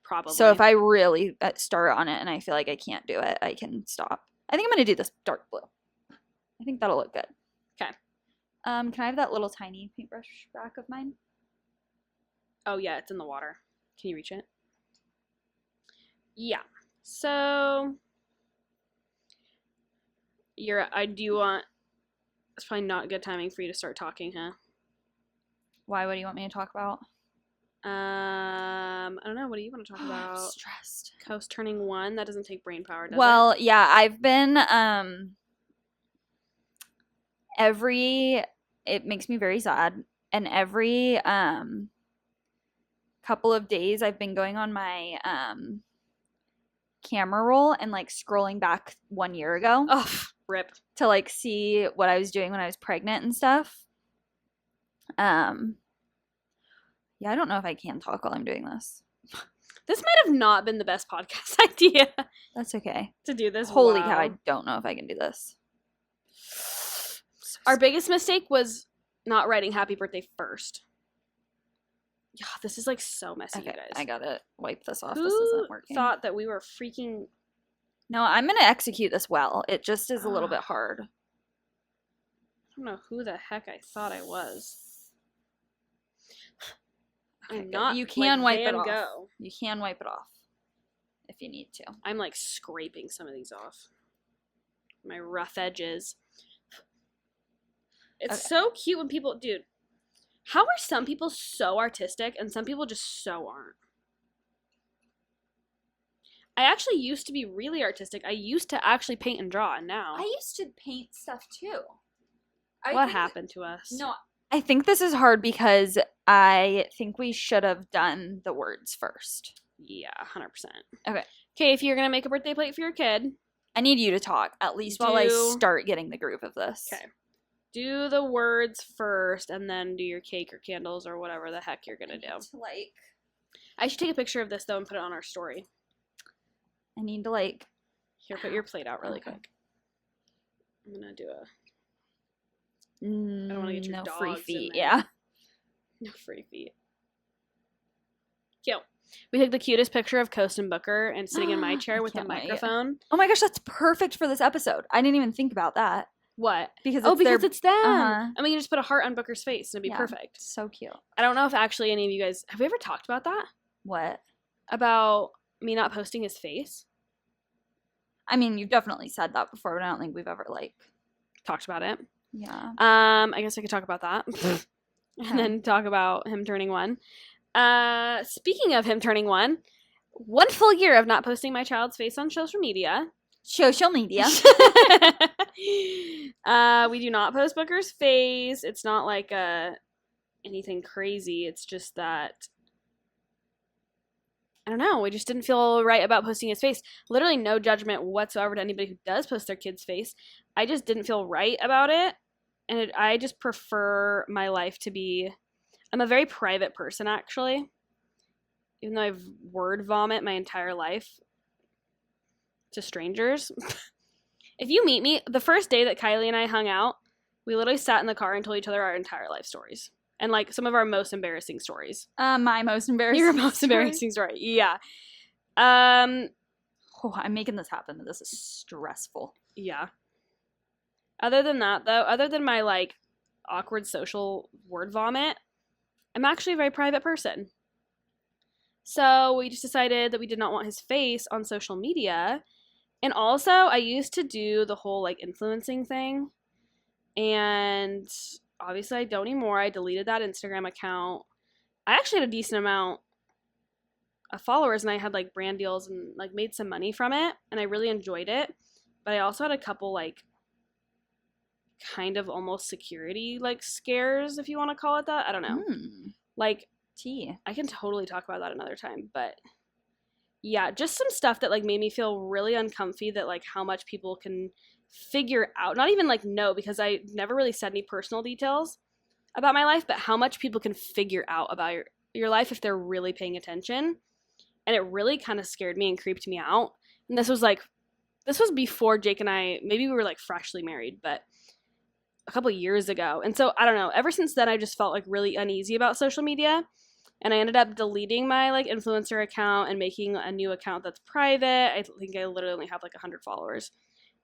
Probably. So if I really start on it and I feel like I can't do it, I can stop. I think I'm gonna do this dark blue. I think that'll look good. Okay. Can I have that little tiny paintbrush back of mine? Oh yeah, it's in the water. Can you reach it? Yeah. So it's probably not good timing for you to start talking, huh? Why? What do you want me to talk about? I don't know. What do you want to talk I'm about? stressed. Coast turning 1. That doesn't take brain power, does it? Well, yeah, I've been it makes me very sad, and every couple of days I've been going on my camera roll and like scrolling back 1 year ago Oh, Rip. to like see what I was doing when I was pregnant and stuff. Yeah, I don't know if I can talk while I'm doing this. This might have not been the best podcast idea That's okay. to do this. Holy Wow. cow, I don't know if I can do this. Our biggest mistake was not writing happy birthday first. Yeah, this is like so messy, Okay, you guys. I gotta wipe this off. Who This isn't working. thought that we were freaking... No, I'm gonna execute this well. It just is a little bit hard. I don't know who the heck I thought I was. Okay, I'm good. not You can like wipe Van it off. Gogh. You can wipe it off if you need to. I'm like scraping some of these off. My rough edges. It's Okay. so cute when people... Dude, how are some people so artistic and some people just so aren't? I actually used to be really artistic. I used to actually paint and draw, and now... I used to paint stuff too. what happened to us? No, I think this is hard because I think we should have done the words first. Yeah, 100%. Okay. Okay, if you're going to make a birthday plate for your kid, I need you to talk, at least while I Do- start getting the groove of this. okay, do the words first and then do your cake or candles or whatever the heck you're going to do. Like, I should take a picture of this, though, and put it on our story. I need to like. Here, put your plate out really Okay. quick. I'm going to do a... I don't wanna get your no free dogs in feet. there. Yeah. No free feet. Cute. We took the cutest picture of Coast Booker and sitting in my I chair with a can't wait. microphone. Oh my gosh, that's perfect for this episode. I didn't even think about that What? because Oh, it's because their- it's them. Uh-huh. I mean, you just put a heart on Booker's face and it'd be Yeah. perfect. So cute. I don't know if actually any of you guys have we ever talked about that? What? About me not posting his face? I mean, you've definitely said that before, but I don't think we've ever like. Talked about it. Yeah. I guess I could talk about that. Okay. And then talk about him turning 1. Speaking of him turning 1 full year of not posting my child's face on social media. Social media. We do not post Booker's face. It's not like anything crazy. It's just that I don't know. We just didn't feel right about posting his face. Literally no judgment whatsoever to anybody who does post their kid's face. I just didn't feel right about it. And I just prefer my life to be... I'm a very private person, actually. Even though I've word vomit my entire life to strangers. If you meet me, the first day that Kylie and I hung out, we literally sat in the car and told each other our entire life stories. And, like, some of our most embarrassing stories. My most embarrassing. Your most story. embarrassing story. Yeah. Oh, I'm making this happen. This is stressful. Yeah. Other than that, though, other than my, like, awkward social word vomit, I'm actually a very private person. So we just decided that we did not want his face on social media. And also, I used to do the whole, like, influencing thing. And obviously I don't anymore. I deleted that Instagram account. I actually had a decent amount of followers, and I had, like, brand deals and, like, made some money from it. And I really enjoyed it. But I also had a couple, like, kind of almost security, like, scares, if you want to call it that. I don't know. Like, Tea. I can totally talk about that another time, but yeah, just some stuff that, like, made me feel really uncomfy that, like, how much people can figure out, not even, like, know, because I never really said any personal details about my life, but how much people can figure out about your life if they're really paying attention. And it really kind of scared me and creeped me out. And this was before Jake and I, maybe we were, like, freshly married, but a couple years ago. And so I don't know, ever since then I just felt, like, really uneasy about social media. And I ended up deleting my, like, influencer account and making a new account that's private. I think I literally only have, like, 100 followers.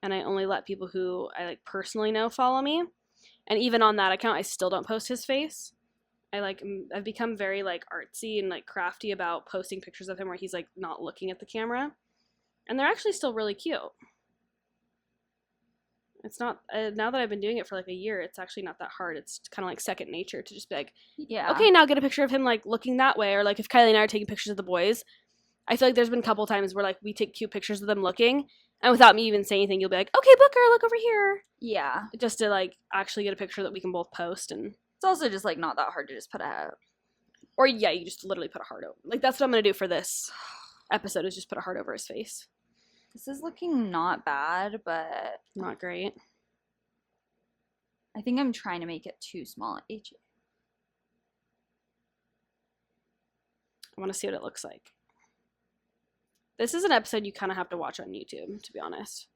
And I only let people who I, like, personally know follow me. And even on that account, I still don't post his face. I've become very, like, artsy and, like, crafty about posting pictures of him where he's, like, not looking at the camera. And they're actually still really cute. It's not, now that I've been doing it for, like, a year, it's actually not that hard. It's kind of like second nature to just be like, Yeah. okay, now get a picture of him, like, looking that way. Or, like, if Kylie and I are taking pictures of the boys, I feel like there's been a couple times where, like, we take cute pictures of them looking, and without me even saying anything, you'll be like, okay, Booker, look over here. Yeah. Just to, like, actually get a picture that we can both post. And It's also just like not that hard to just put a. or, yeah, you just literally put a heart over. Like, that's what I'm going to do for this episode, is just put a heart over his face. This is looking not bad, but Not great. I think I'm trying to make it too small. I want to see what it looks like. This is an episode you kind of have to watch on YouTube, to be honest.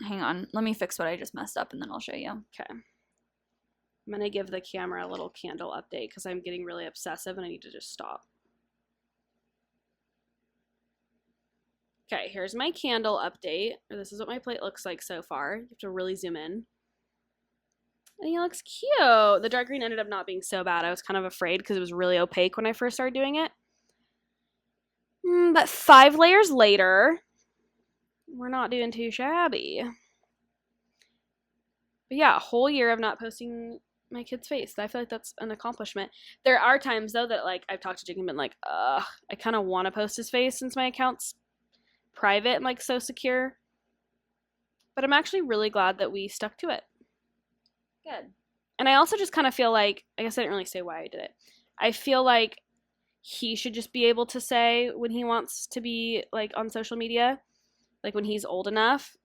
Hang on. Let me fix what I just messed up and then I'll show you. Okay. I'm going to give the camera a little candle update because I'm getting really obsessive and I need to just stop. Okay, here's my candle update. This is what my plate looks like so far. You have to really zoom in. And he looks cute. The dark green ended up not being so bad. I was kind of afraid because it was really opaque when I first started doing it. But 5 layers later, we're not doing too shabby. But yeah, a whole year of not posting my kid's face. I feel like that's an accomplishment. There are times, though, that like I've talked to Jake and been like, I kind of want to post his face since my account's private and like so secure. But I'm actually really glad that we stuck to it. Good. And I also just kind of feel like, I guess I didn't really say why I did it. I feel like he should just be able to say when he wants to be like on social media, like when he's old enough.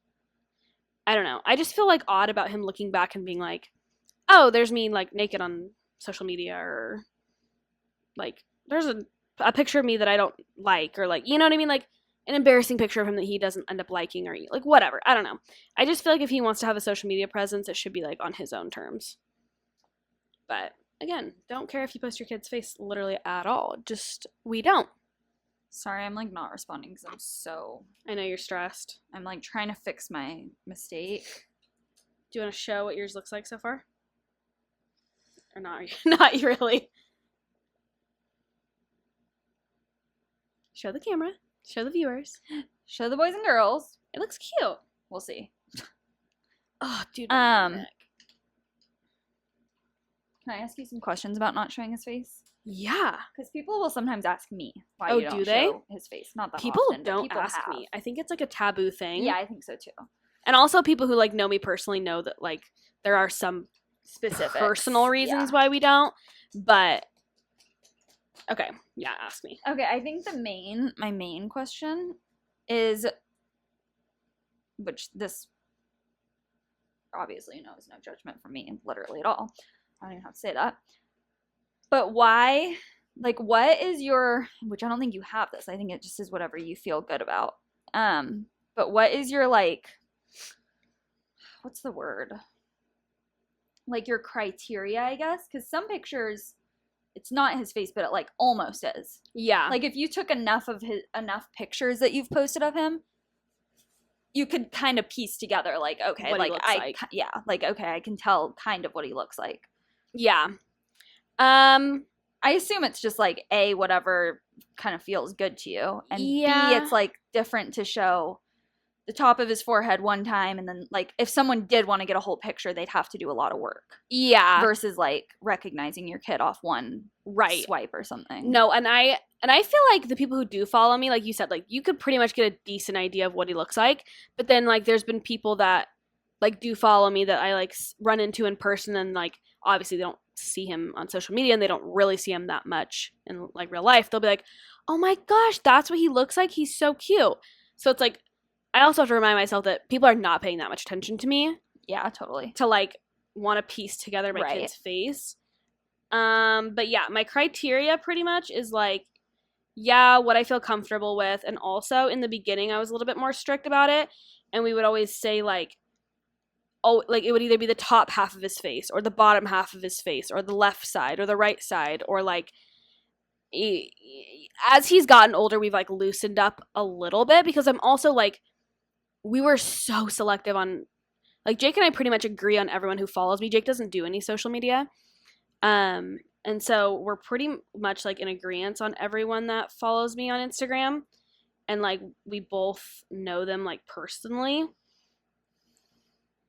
I don't know. I just feel like odd about him looking back and being like, oh, there's me like naked on social media, or like there's a picture of me that I don't like, or like, you know what I mean? Like an embarrassing picture of him that he doesn't end up liking, or like whatever. I don't know. I just feel like if he wants to have a social media presence, it should be like on his own terms. But again, don't care if you post your kid's face literally at all. Just, we don't. Sorry, I'm like not responding because I know you're stressed. I'm like trying to fix my mistake. Do you want to show what yours looks like so far? Or not? Not really. Show the camera. Show the viewers. Show the boys and girls. It looks cute. We'll see. Oh, dude. Can I ask you some questions about not showing his face? Yeah. Because people will sometimes ask me why Oh, you don't do they? show his face. Not that People often, but don't people ask have. me. I think it's like a taboo thing. Yeah, I think so too. And also people who like know me personally know that like there are some Specific personal reasons why we don't. But okay, yeah, ask me. Okay, I think my main question is, which this obviously is no judgment from me, literally at all. I don't even have to say that. But why, like, what is your, which I don't think you have this. I think it just is whatever you feel good about. But what is your, like, what's the word? Like your criteria, I guess? Because some pictures, it's not his face, but it like almost is. Yeah. Like if you took enough pictures that you've posted of him, you could kind of piece together like, okay, what like he looks like. yeah, like okay, I can tell kind of what he looks like. Yeah. I assume it's just like A, whatever kind of feels good to you, and yeah. B, it's like different to show the top of his forehead one time, and then like if someone did want to get a whole picture, they'd have to do a lot of work. Yeah. Versus like recognizing your kid off one swipe or something. No, and I feel like the people who do follow me, like you said, like you could pretty much get a decent idea of what he looks like. But then like there's been people that like do follow me that I like run into in person, and like obviously they don't see him on social media and they don't really see him that much in like real life. They'll be like, oh my gosh, that's what he looks like. He's so cute. So it's like, I also have to remind myself that people are not paying that much attention to me. Yeah, totally. To like want to piece together my kid's face. But yeah, my criteria pretty much is like, yeah, what I feel comfortable with. And also in the beginning, I was a little bit more strict about it. And we would always say like, oh, like it would either be the top half of his face or the bottom half of his face or the left side or the right side, or like as he's gotten older, we've like loosened up a little bit, because I'm also like, we were so selective on, like Jake and I pretty much agree on everyone who follows me. Jake doesn't do any social media. And so we're pretty much like in agreement on everyone that follows me on Instagram. And like, we both know them like personally.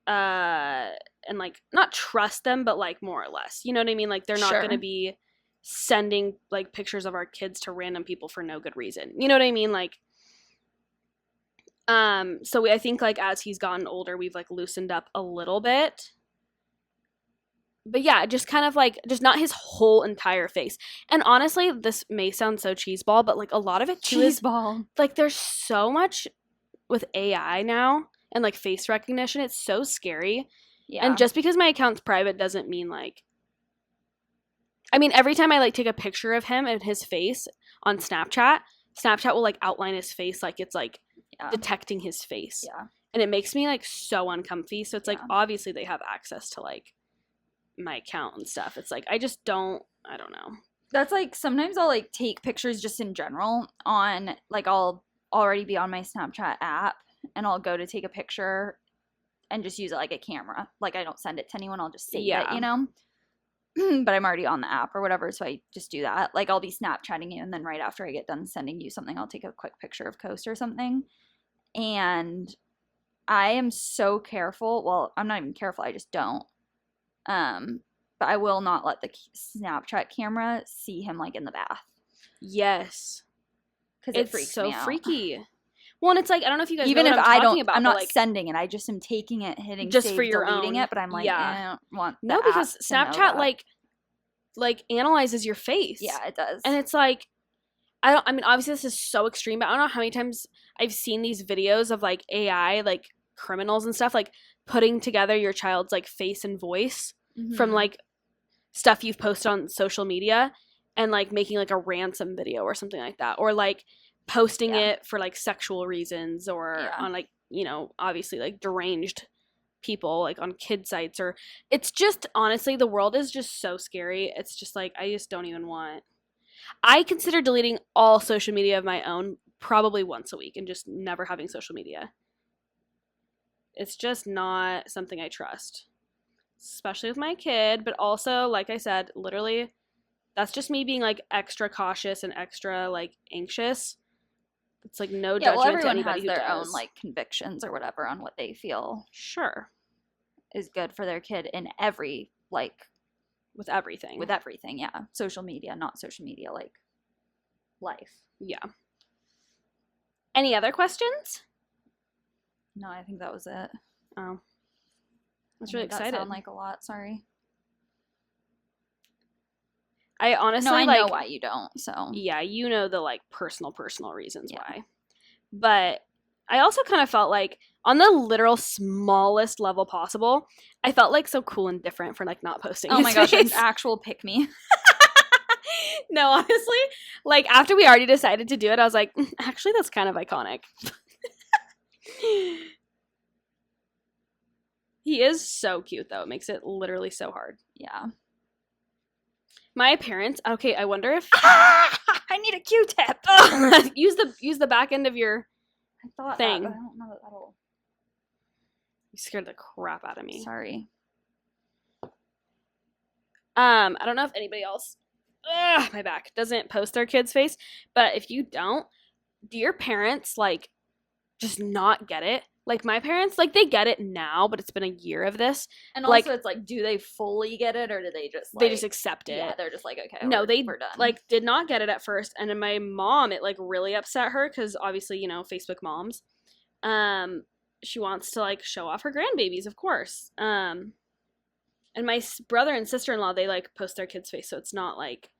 And like not trust them, but like more or less, you know what I mean? Like they're not going to be sending like pictures of our kids to random people for no good reason. You know what I mean? Like, so I think like as he's gotten older, we've like loosened up a little bit. But yeah, just kind of like, just not his whole entire face. And honestly, this may sound so cheeseball, but like a lot of it too is cheeseball. like there's so much with AI now and like face recognition, it's so scary. Yeah. And just because my account's private doesn't mean like, I mean, every time I like take a picture of him and his face on Snapchat will like outline his face like it's like detecting his face. Yeah. And it makes me like so uncomfy. So it's like Yeah. obviously they have access to like my account and stuff. It's like I don't know. That's like sometimes I'll like take pictures just in general on like I'll already be on my Snapchat app and I'll go to take a picture and just use it like a camera. Like I don't send it to anyone, I'll just save it, you know? But I'm already on the app or whatever, so I just do that. Like I'll be Snapchatting you and then right after I get done sending you something, I'll take a quick picture of Coast or something. And I am so careful. Well, I'm not even careful, I just don't. But I will not let the Snapchat camera see him like in the bath. Yes. Because It's freaks so me out. freaky. Well, and it's like I don't know if you guys Even know if what I'm I talking don't, about, I'm but, not like, sending it. I just am taking it, hitting just save, for your deleting own. it. But I'm like, I don't want the no, app because to know Snapchat that. like analyzes your face. Yeah, it does. And it's like I mean obviously this is so extreme, but I don't know how many times I've seen these videos of like AI like criminals and stuff like putting together your child's like face and voice from like stuff you've posted on social media and like making like a ransom video or something like that, or like posting it for like sexual reasons or on like, you know, obviously like deranged people like on kid sites. Or it's just honestly the world is just so scary. It's just like I just don't even want. I consider deleting all social media of my own probably once a week and just never having social media. It's just not something I trust, especially with my kid. But also, like I said, literally that's just me being like extra cautious and extra like anxious. It's like no judgment well, everyone to anybody has their who own does. like convictions or whatever on what they feel Sure, is good for their kid in every like with everything. Yeah, social media, not social media, like life. Yeah. Any other questions? No, I think that was it. Oh, that's really That excited. sound like a lot. Sorry. I honestly No, I like, know why you don't. So yeah, you know the like personal reasons why. But I also kind of felt like on the literal smallest level possible, I felt like so cool and different for like not posting. oh my gosh, face. an actual pick me. No, honestly, like after we already decided to do it, I was like, actually, that's kind of iconic. He is so cute though. It makes it literally so hard. Yeah. My parents. Okay, I wonder if I need a Q-tip. use the back end of your I thought thing. that, but I don't know that that'll. You scared the crap out of me. Sorry. I don't know if anybody else, my back, doesn't post their kid's face, but if you don't, do your parents like just not get it? Like my parents, like they get it now, but it's been a year of this. And like, also, it's like, do they fully get it, or do they just like, they just accept it? Yeah, they're just like, okay, no, we're done. like did not get it at first, and then my mom, it like really upset her because obviously, you know, Facebook moms. She wants to like show off her grandbabies, of course. And my brother and sister-in-law, they like post their kids' face, so it's not like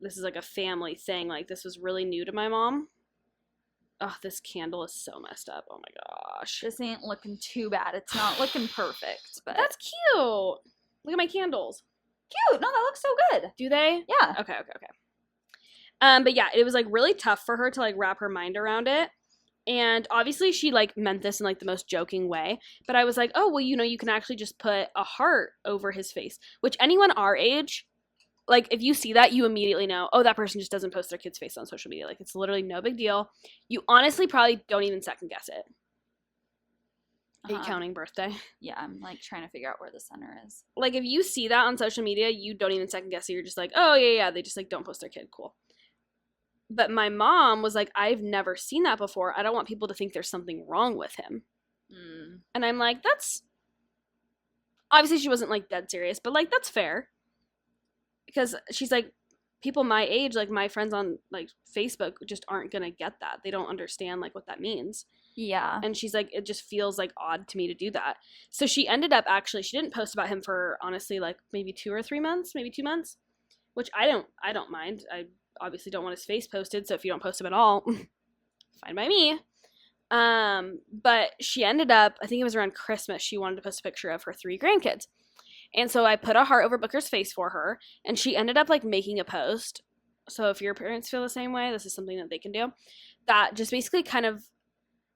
this is like a family thing. Like this was really new to my mom. Oh, this candle is so messed up. Oh my gosh. This ain't looking too bad. It's not looking perfect, but That's cute. Look at my candles. cute. No, that looks so good. Do they? Yeah. Okay. But yeah, it was like really tough for her to like wrap her mind around it. And obviously she like meant this in like the most joking way. But I was like, oh, well, you know, you can actually just put a heart over his face, which anyone our age, like if you see that, you immediately know, oh, that person just doesn't post their kid's face on social media. Like it's literally no big deal. You honestly probably don't even second guess it. Are you counting birthday? Yeah, I'm like trying to figure out where the center is. Like if you see that on social media, you don't even second guess it. You're just like, oh yeah, they just like don't post their kid. Cool. But my mom was like, I've never seen that before. I don't want people to think there's something wrong with him. And I'm like, that's obviously she wasn't like dead serious, but like that's fair. Because she's like, people my age, like my friends on like Facebook just aren't gonna get that. They don't understand like what that means. Yeah. And she's like, it just feels like odd to me to do that. So she ended up actually, she didn't post about him for honestly like maybe 2 or 3 months, maybe 2 months, which I don't mind. I obviously don't want his face posted. So if you don't post him at all, fine by me. But she ended up, I think it was around Christmas, she wanted to post a picture of her 3 grandkids. And so I put a heart over Booker's face for her, and she ended up like making a post. So if your parents feel the same way, this is something that they can do. That just basically kind of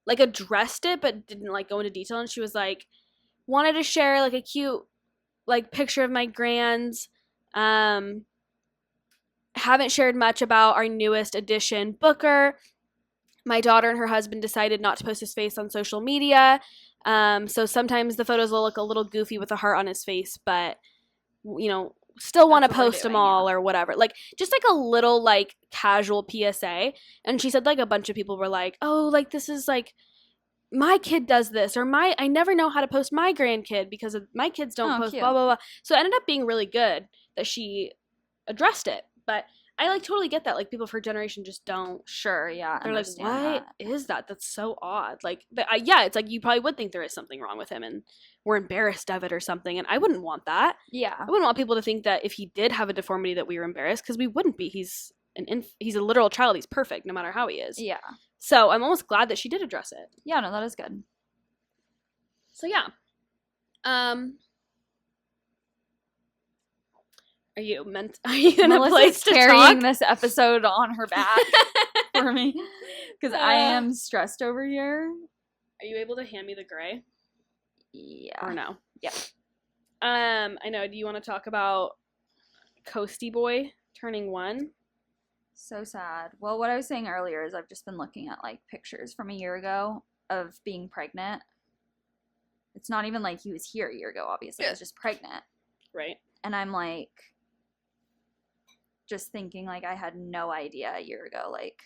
like addressed it, but didn't like go into detail. And she was like, wanted to share like a cute like picture of my grands. Haven't shared much about our newest addition, Booker. My daughter and her husband decided not to post his face on social media. So sometimes the photos will look a little goofy with a heart on his face, but, you know, still want to post them all or whatever. Like, just like a little, like, casual PSA. And she said, like, a bunch of people were like, oh, like, this is, like, my kid does this, or I never know how to post my grandkid because my kids don't post, cute. blah, blah, blah. So it ended up being really good that she addressed it. But I like totally get that. Like people of her generation just don't. Sure, yeah. They're like, what is that? That's so odd. Like, yeah, it's like you probably would think there is something wrong with him, and we're embarrassed of it or something. And I wouldn't want that. Yeah, I wouldn't want people to think that if he did have a deformity that we were embarrassed, because we wouldn't be. He's a literal child. He's perfect, no matter how he is. Yeah. So I'm almost glad that she did address it. Yeah, no, that is good. So yeah. Are you in a place to carrying talk? this episode on her back for me because I am stressed over here. Are you able to hand me the gray? Yeah. Or no? Yeah. I know. Do you want to talk about Coasty Boy turning 1? So sad. Well, what I was saying earlier is I've just been looking at like pictures from a year ago of being pregnant. It's not even like he was here a year ago, obviously. I was just pregnant. Right. And I'm like just thinking like I had no idea a year ago like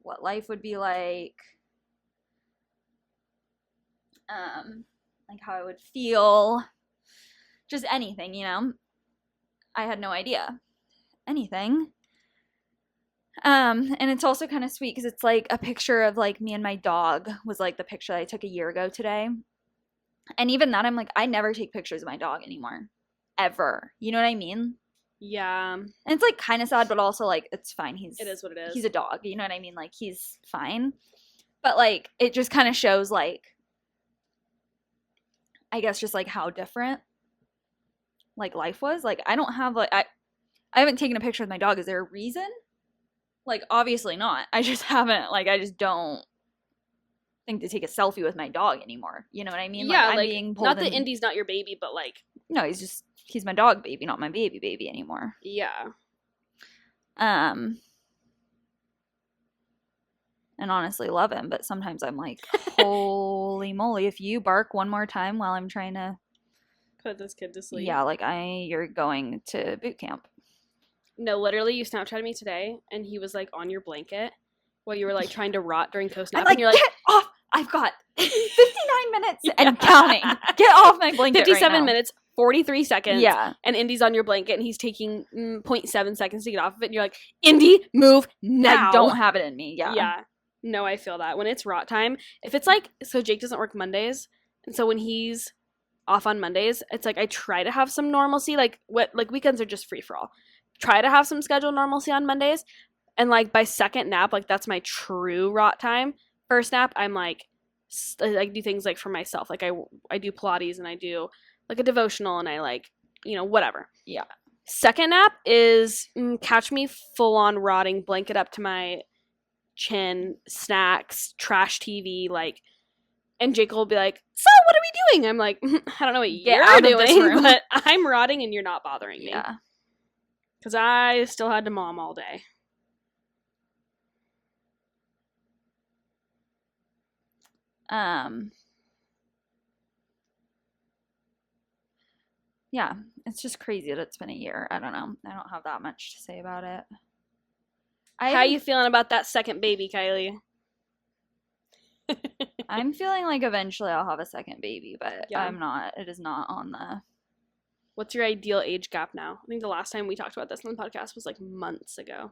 what life would be like how I would feel, just anything, you know. I had no idea anything. And it's also kind of sweet because it's like a picture of like me and my dog was like the picture that I took a year ago today. And even that, I'm like, I never take pictures of my dog anymore. Ever. You know what I mean? Yeah. And it's like kind of sad, but also like it's fine. It is what it is. He's a dog. You know what I mean? Like he's fine. But like it just kind of shows like, I guess just like how different like life was. Like I don't have like, I haven't taken a picture with my dog. Is there a reason? Like obviously not. I just haven't, like I just don't think to take a selfie with my dog anymore. You know what I mean? Yeah, like, like I'm being pulled not that in. Indy's not your baby, but like No, he's my dog baby, not my baby anymore. Yeah. And honestly love him, but sometimes I'm like, holy moly, if you bark one more time while I'm trying to put this kid to sleep. Yeah, like you're going to boot camp. No, literally you Snapchatted me today and he was like on your blanket while you were like trying to rot during coast nap. I'm like, and you're like, get off! I've got 59 minutes and counting. Get off my blanket 57 right now. minutes, 43 seconds. Yeah. And Indy's on your blanket and he's taking 0.7 seconds to get off of it. And you're like, Indy, move now. I don't have it in me. Yeah. Yeah. No, I feel that. When it's rot time, if it's like, so Jake doesn't work Mondays. And so when he's off on Mondays, it's like I try to have some normalcy. Like weekends are just free for all. Try to have some scheduled normalcy on Mondays. And like by second nap, like that's my true rot time. First nap, I'm like I do things like for myself. Like I do Pilates and I do like a devotional and I like, you know, whatever. Yeah. Second nap is catch me full on rotting, blanket up to my chin, snacks, trash TV, like, and Jake will be like, so what are we doing? I'm like, I don't know what you're doing, but I'm rotting and you're not bothering me. Yeah. Because I still had to mom all day. Yeah, it's just crazy that it's been a year. I don't know. I don't have that much to say about it. How you feeling about that second baby, Kylie? I'm feeling like eventually I'll have a second baby, but Yeah. I'm not. It is not on the... What's your ideal age gap now? I think the last time we talked about this on the podcast was like months ago.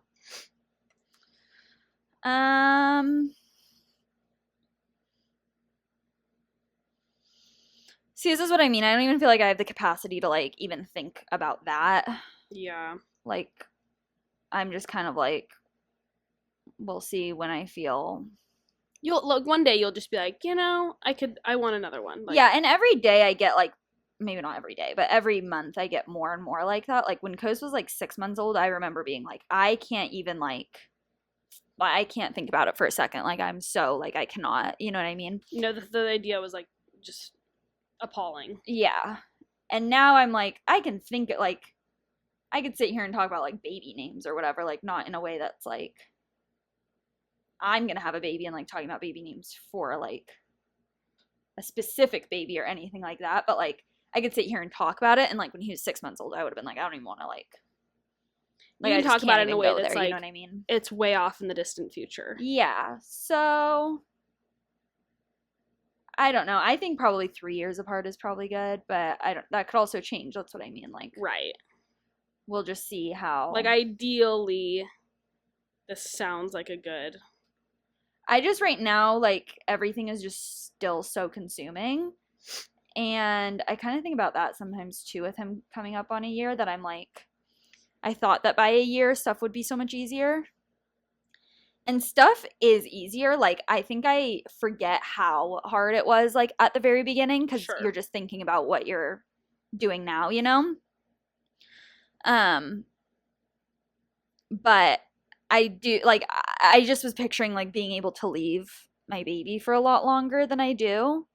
See, this is what I mean. I don't even feel like I have the capacity to like even think about that. Yeah. Like, I'm just kind of like, we'll see when I feel You'll look one day. You'll just be like, I want another one. Like, Yeah, and every day I get like, maybe not every day, but every month I get more and more like that. Like when Coast was like 6 months old, I remember being like, I can't even like, I can't think about it for a second. Like I'm so like I cannot, you know what I mean? the idea was like just appalling. Yeah. And now I'm like, I can think it like, I could sit here and talk about like baby names or whatever, like not in a way that's like, I'm gonna have a baby and like talking about baby names for like a specific baby or anything like that. But like I could sit here and talk about it, and like when he was 6 months old, I would have been like, I don't even want to like You can I just talk about can't it in a even way go that's there, like, you know what I mean? it's way off in the distant future. Yeah. So I don't know. I think probably 3 years apart is probably good, but I don't. That could also change. That's what I mean. Like Right. we'll just see how. Like, ideally, this sounds like a good. I just right now like everything is just still so consuming. And I kind of think about that sometimes too with him coming up on a year that I'm like I thought that by a year stuff would be so much easier. And stuff is easier. Like I think I forget how hard it was like at the very beginning cuz Sure. you're just thinking about what you're doing now, you know? But I do like I just was picturing like being able to leave my baby for a lot longer than I do.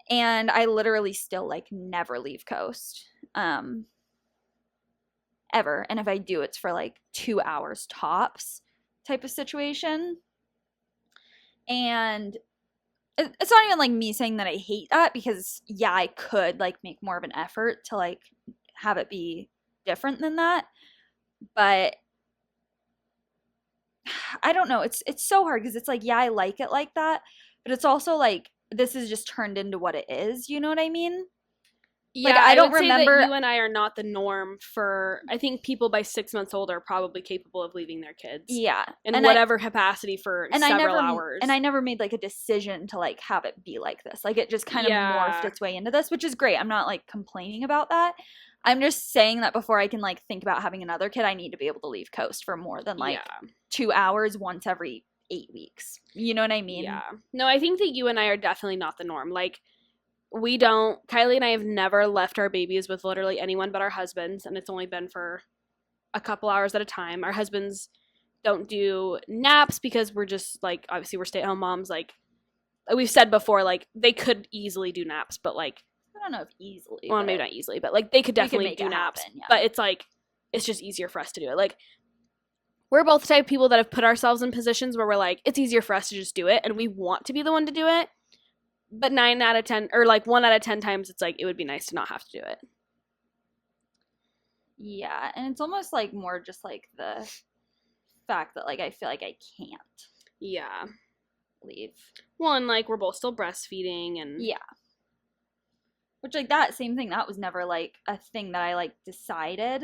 And I literally still like never leave Coast. Ever. And if I do, it's for like 2 hours tops type of situation. And it's not even like me saying that I hate that because yeah, I could like make more of an effort to like have it be different than that. But I don't know. It's so hard because it's like, yeah, I like it like that, but it's also like this is just turned into what it is. You know what I mean? Yeah, like, I don't would say remember- that you and I are not the norm for. I think people by 6 months old are probably capable of leaving their kids. Yeah. In And whatever capacity for and several hours. And I never made like a decision to like have it be like this. Like it just kind of morphed its way into this, which is great. I'm not like complaining about that. I'm just saying that before I can like think about having another kid, I need to be able to leave Coast for more than like 2 hours once every 8 weeks. You know what I mean? Yeah. No, I think that you and I are definitely not the norm. Like, Kylie and I have never left our babies with literally anyone but our husbands, and it's only been for a couple hours at a time. Our husbands don't do naps because we're just like, obviously we're stay-at-home moms. Like we've said before, like they could easily do naps, but like, I don't know if easily. well, maybe not easily, but like they could definitely do naps. Happen, yeah. But it's like, it's just easier for us to do it. Like, we're both the type of people that have put ourselves in positions where we're like, it's easier for us to just do it, and we want to be the one to do it. But 9 out of 10, or like 1 out of 10 times, it's like, it would be nice to not have to do it. Yeah, and it's almost like more just like the fact that like I feel like I can't Yeah. leave. Well, and like we're both still breastfeeding, and Yeah. Which like that same thing, that was never like a thing that I like decided.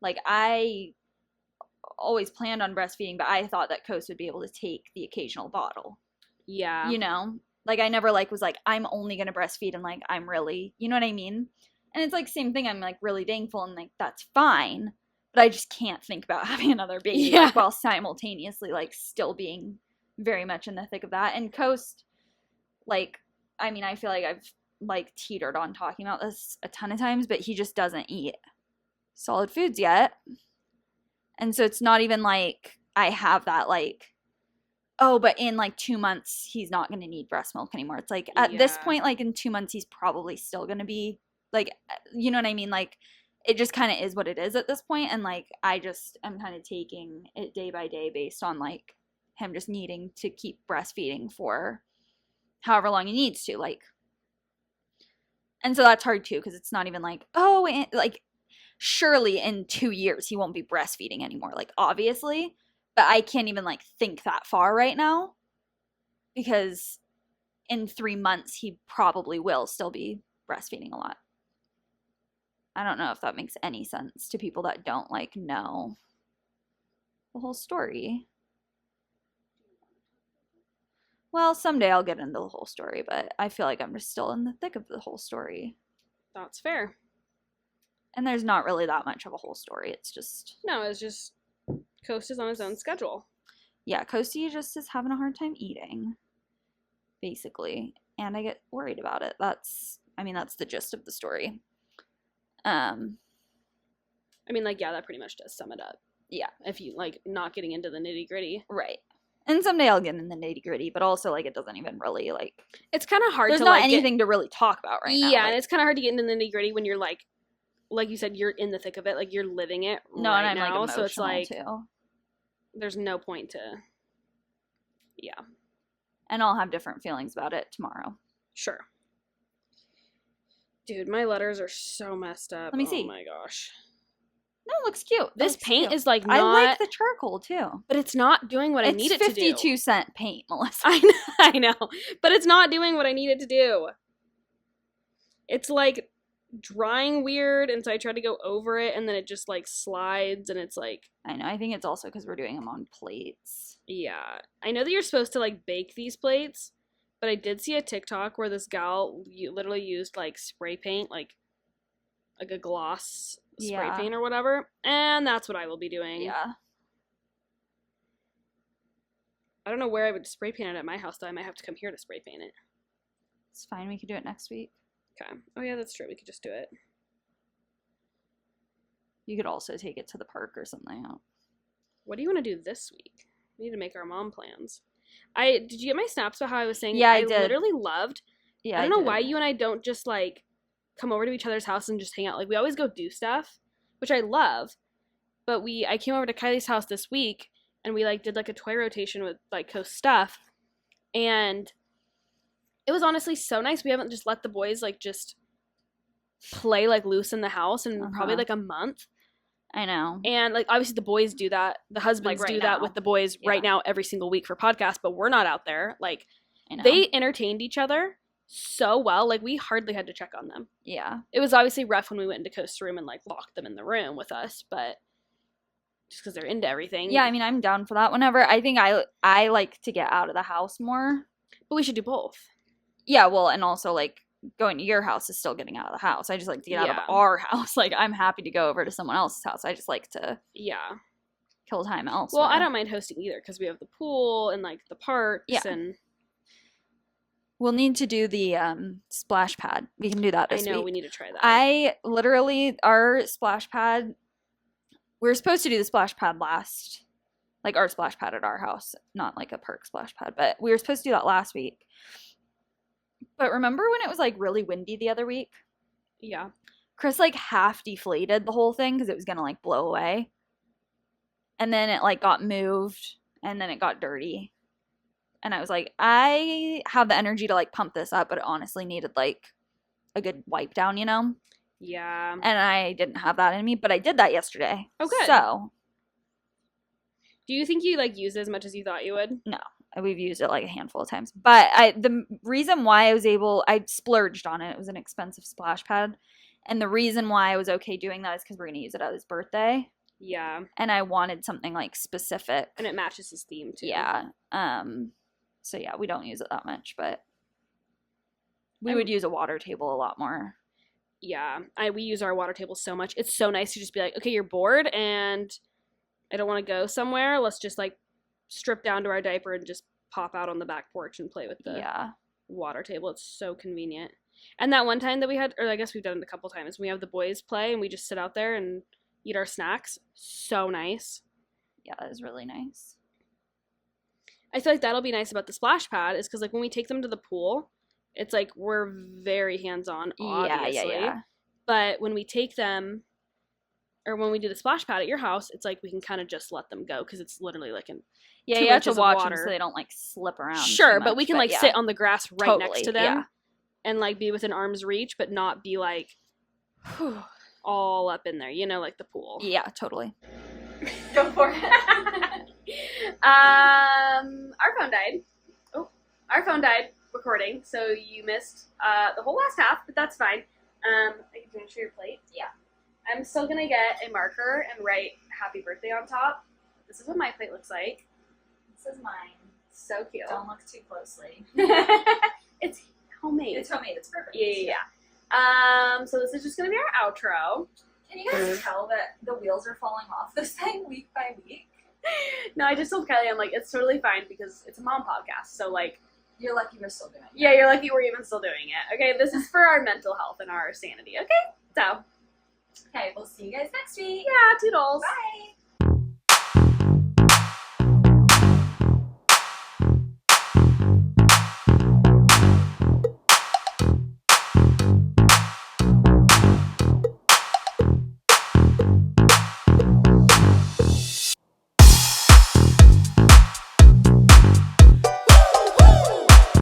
Like I always planned on breastfeeding, but I thought that Coast would be able to take the occasional bottle. yeah, You know? Like I never like was like I'm only going to breastfeed and like I'm really, you know what I mean? And it's like same thing, I'm like really thankful and like that's fine, but I just can't think about having another baby like, while simultaneously like still being very much in the thick of that. And Coast, like, I mean, I feel like I've like teetered on talking about this a ton of times, but he just doesn't eat solid foods yet. And so it's not even like I have that like, oh, but in like 2 months he's not going to need breast milk anymore. It's like at this point, like in 2 months he's probably still going to be like, you know what I mean? Like it just kind of is what it is at this point. And like I just am kind of taking it day by day based on like him just needing to keep breastfeeding for however long he needs to, like. And so that's hard too, because it's not even like, oh, and, like surely in 2 years he won't be breastfeeding anymore, like obviously, but I can't even like think that far right now because in 3 months he probably will still be breastfeeding a lot. I don't know if that makes any sense to people that don't like know the whole story. Well, someday I'll get into the whole story, but I feel like I'm just still in the thick of the whole story. that's fair. And there's not really that much of a whole story. It's just... No, it's just Coast is on his own schedule. Yeah, Coasty just is having a hard time eating, basically. And I get worried about it. That's the gist of the story. I mean, like, yeah, that pretty much does sum it up. Yeah. If you, like, not getting into the nitty-gritty. Right. And someday I'll get in the nitty-gritty, but also, like, it doesn't even really, like... It's kind of hard there's to, not like, anything to really talk about right now. Yeah, like, and it's kind of hard to get into the nitty-gritty when you're, like you said, you're in the thick of it. Like, you're living it right and I'm, now. like, So it's, like, too. There's no point to... Yeah. And I'll have different feelings about it tomorrow. Sure. Dude, my letters are so messed up. Let me see. Oh my gosh. No, it looks cute. This paint is like not... I like the charcoal too. But it's not doing what I need it to do. It's 52-cent paint, Melissa. I know. But it's not doing what I need it to do. It's like drying weird, and so I try to go over it, and then it just like slides, and it's like... I know. I think it's also because we're doing them on plates. Yeah. I know that you're supposed to like bake these plates, but I did see a TikTok where this gal literally used like spray paint, like a gloss spray paint or whatever, and that's what I will be doing. Yeah. I don't know where I would spray paint it at my house, though. I might have to come here to spray paint it. It's fine. We could do it next week. Okay. Oh, yeah, that's true. We could just do it. You could also take it to the park or something else. What do you want to do this week? We need to make our mom plans. Did you get my snaps about how I was saying? Yeah, I did. Literally loved. Yeah, I don't know why you and I don't just like come over to each other's house and just hang out. Like, we always go do stuff, which I love. But I came over to Kylie's house this week, and we like did like a toy rotation with like Coast stuff, and it was honestly so nice. We haven't just let the boys like just play like loose in the house in probably like a month. I know. And like obviously the boys do that. The husbands like, right do now. that with the boys right now every single week for podcasts, but we're not out there. Like, I know. they entertained each other so well. Like, we hardly had to check on them. Yeah. It was obviously rough when we went into Coast's room and like locked them in the room with us, but just because they're into everything. Yeah, I mean, I'm down for that whenever. I think I like to get out of the house more. But we should do both. Yeah, well, and also like going to your house is still getting out of the house. I just like to get out of our house. Like, I'm happy to go over to someone else's house. I just like to kill time elsewhere. Well, I don't mind hosting either because we have the pool and like the parks and we'll need to do the splash pad. We can do that this week. I know, we need to try that. Our splash pad, we were supposed to do the splash pad last, like our splash pad at our house, not like a park splash pad, but we were supposed to do that last week. But remember when it was like really windy the other week? Yeah. Chris like half deflated the whole thing because it was going to like blow away. And then it like got moved and then it got dirty. And I was like, I have the energy to like pump this up, but it honestly needed like a good wipe down, you know? Yeah. And I didn't have that in me, but I did that yesterday. Oh, good. So. Do you think you like used it as much as you thought you would? No. We've used it like a handful of times. But the reason why I splurged on it. It was an expensive splash pad. And the reason why I was okay doing that is because we're going to use it at his birthday. Yeah. And I wanted something like specific. And it matches his theme too. Yeah. So yeah, we don't use it that much, but we would use a water table a lot more. Yeah. We use our water table so much. It's so nice to just be like, okay, you're bored and I don't want to go somewhere. Let's just like strip down to our diaper and just pop out on the back porch and play with the water table. It's so convenient. And that one time that we had, or I guess we've done it a couple times, we have the boys play and we just sit out there and eat our snacks. So nice. Yeah, that is really nice. I feel like that'll be nice about the splash pad is because like when we take them to the pool, it's like we're very hands-on, obviously. Yeah. But when we take them, or when we do the splash pad at your house, it's like we can kind of just let them go because it's literally like an you have to watch them so they don't like slip around. Sure, but we can like sit on the grass right next to them. Yeah. And like be within arm's reach, but not be like all up in there, you know, like the pool. Yeah, totally. Go for it. Our phone died. Oh, our phone died recording, so you missed the whole last half, but that's fine. I can finish your plate. Yeah. I'm still gonna get a marker and write "Happy Birthday" on top. This is what my plate looks like. This is mine. So cute. Don't look too closely. It's homemade. It's homemade. It's perfect. Yeah. So this is just gonna be our outro. Can you guys tell that the wheels are falling off this thing week by week? No, I just told Kylie, I'm like, it's totally fine because it's a mom podcast. So, like, You're lucky we're still doing it. yeah, you're lucky we're even still doing it. Okay, this is for our mental health and our sanity. Okay, so Okay, we'll see you guys next week. yeah, toodles. Bye.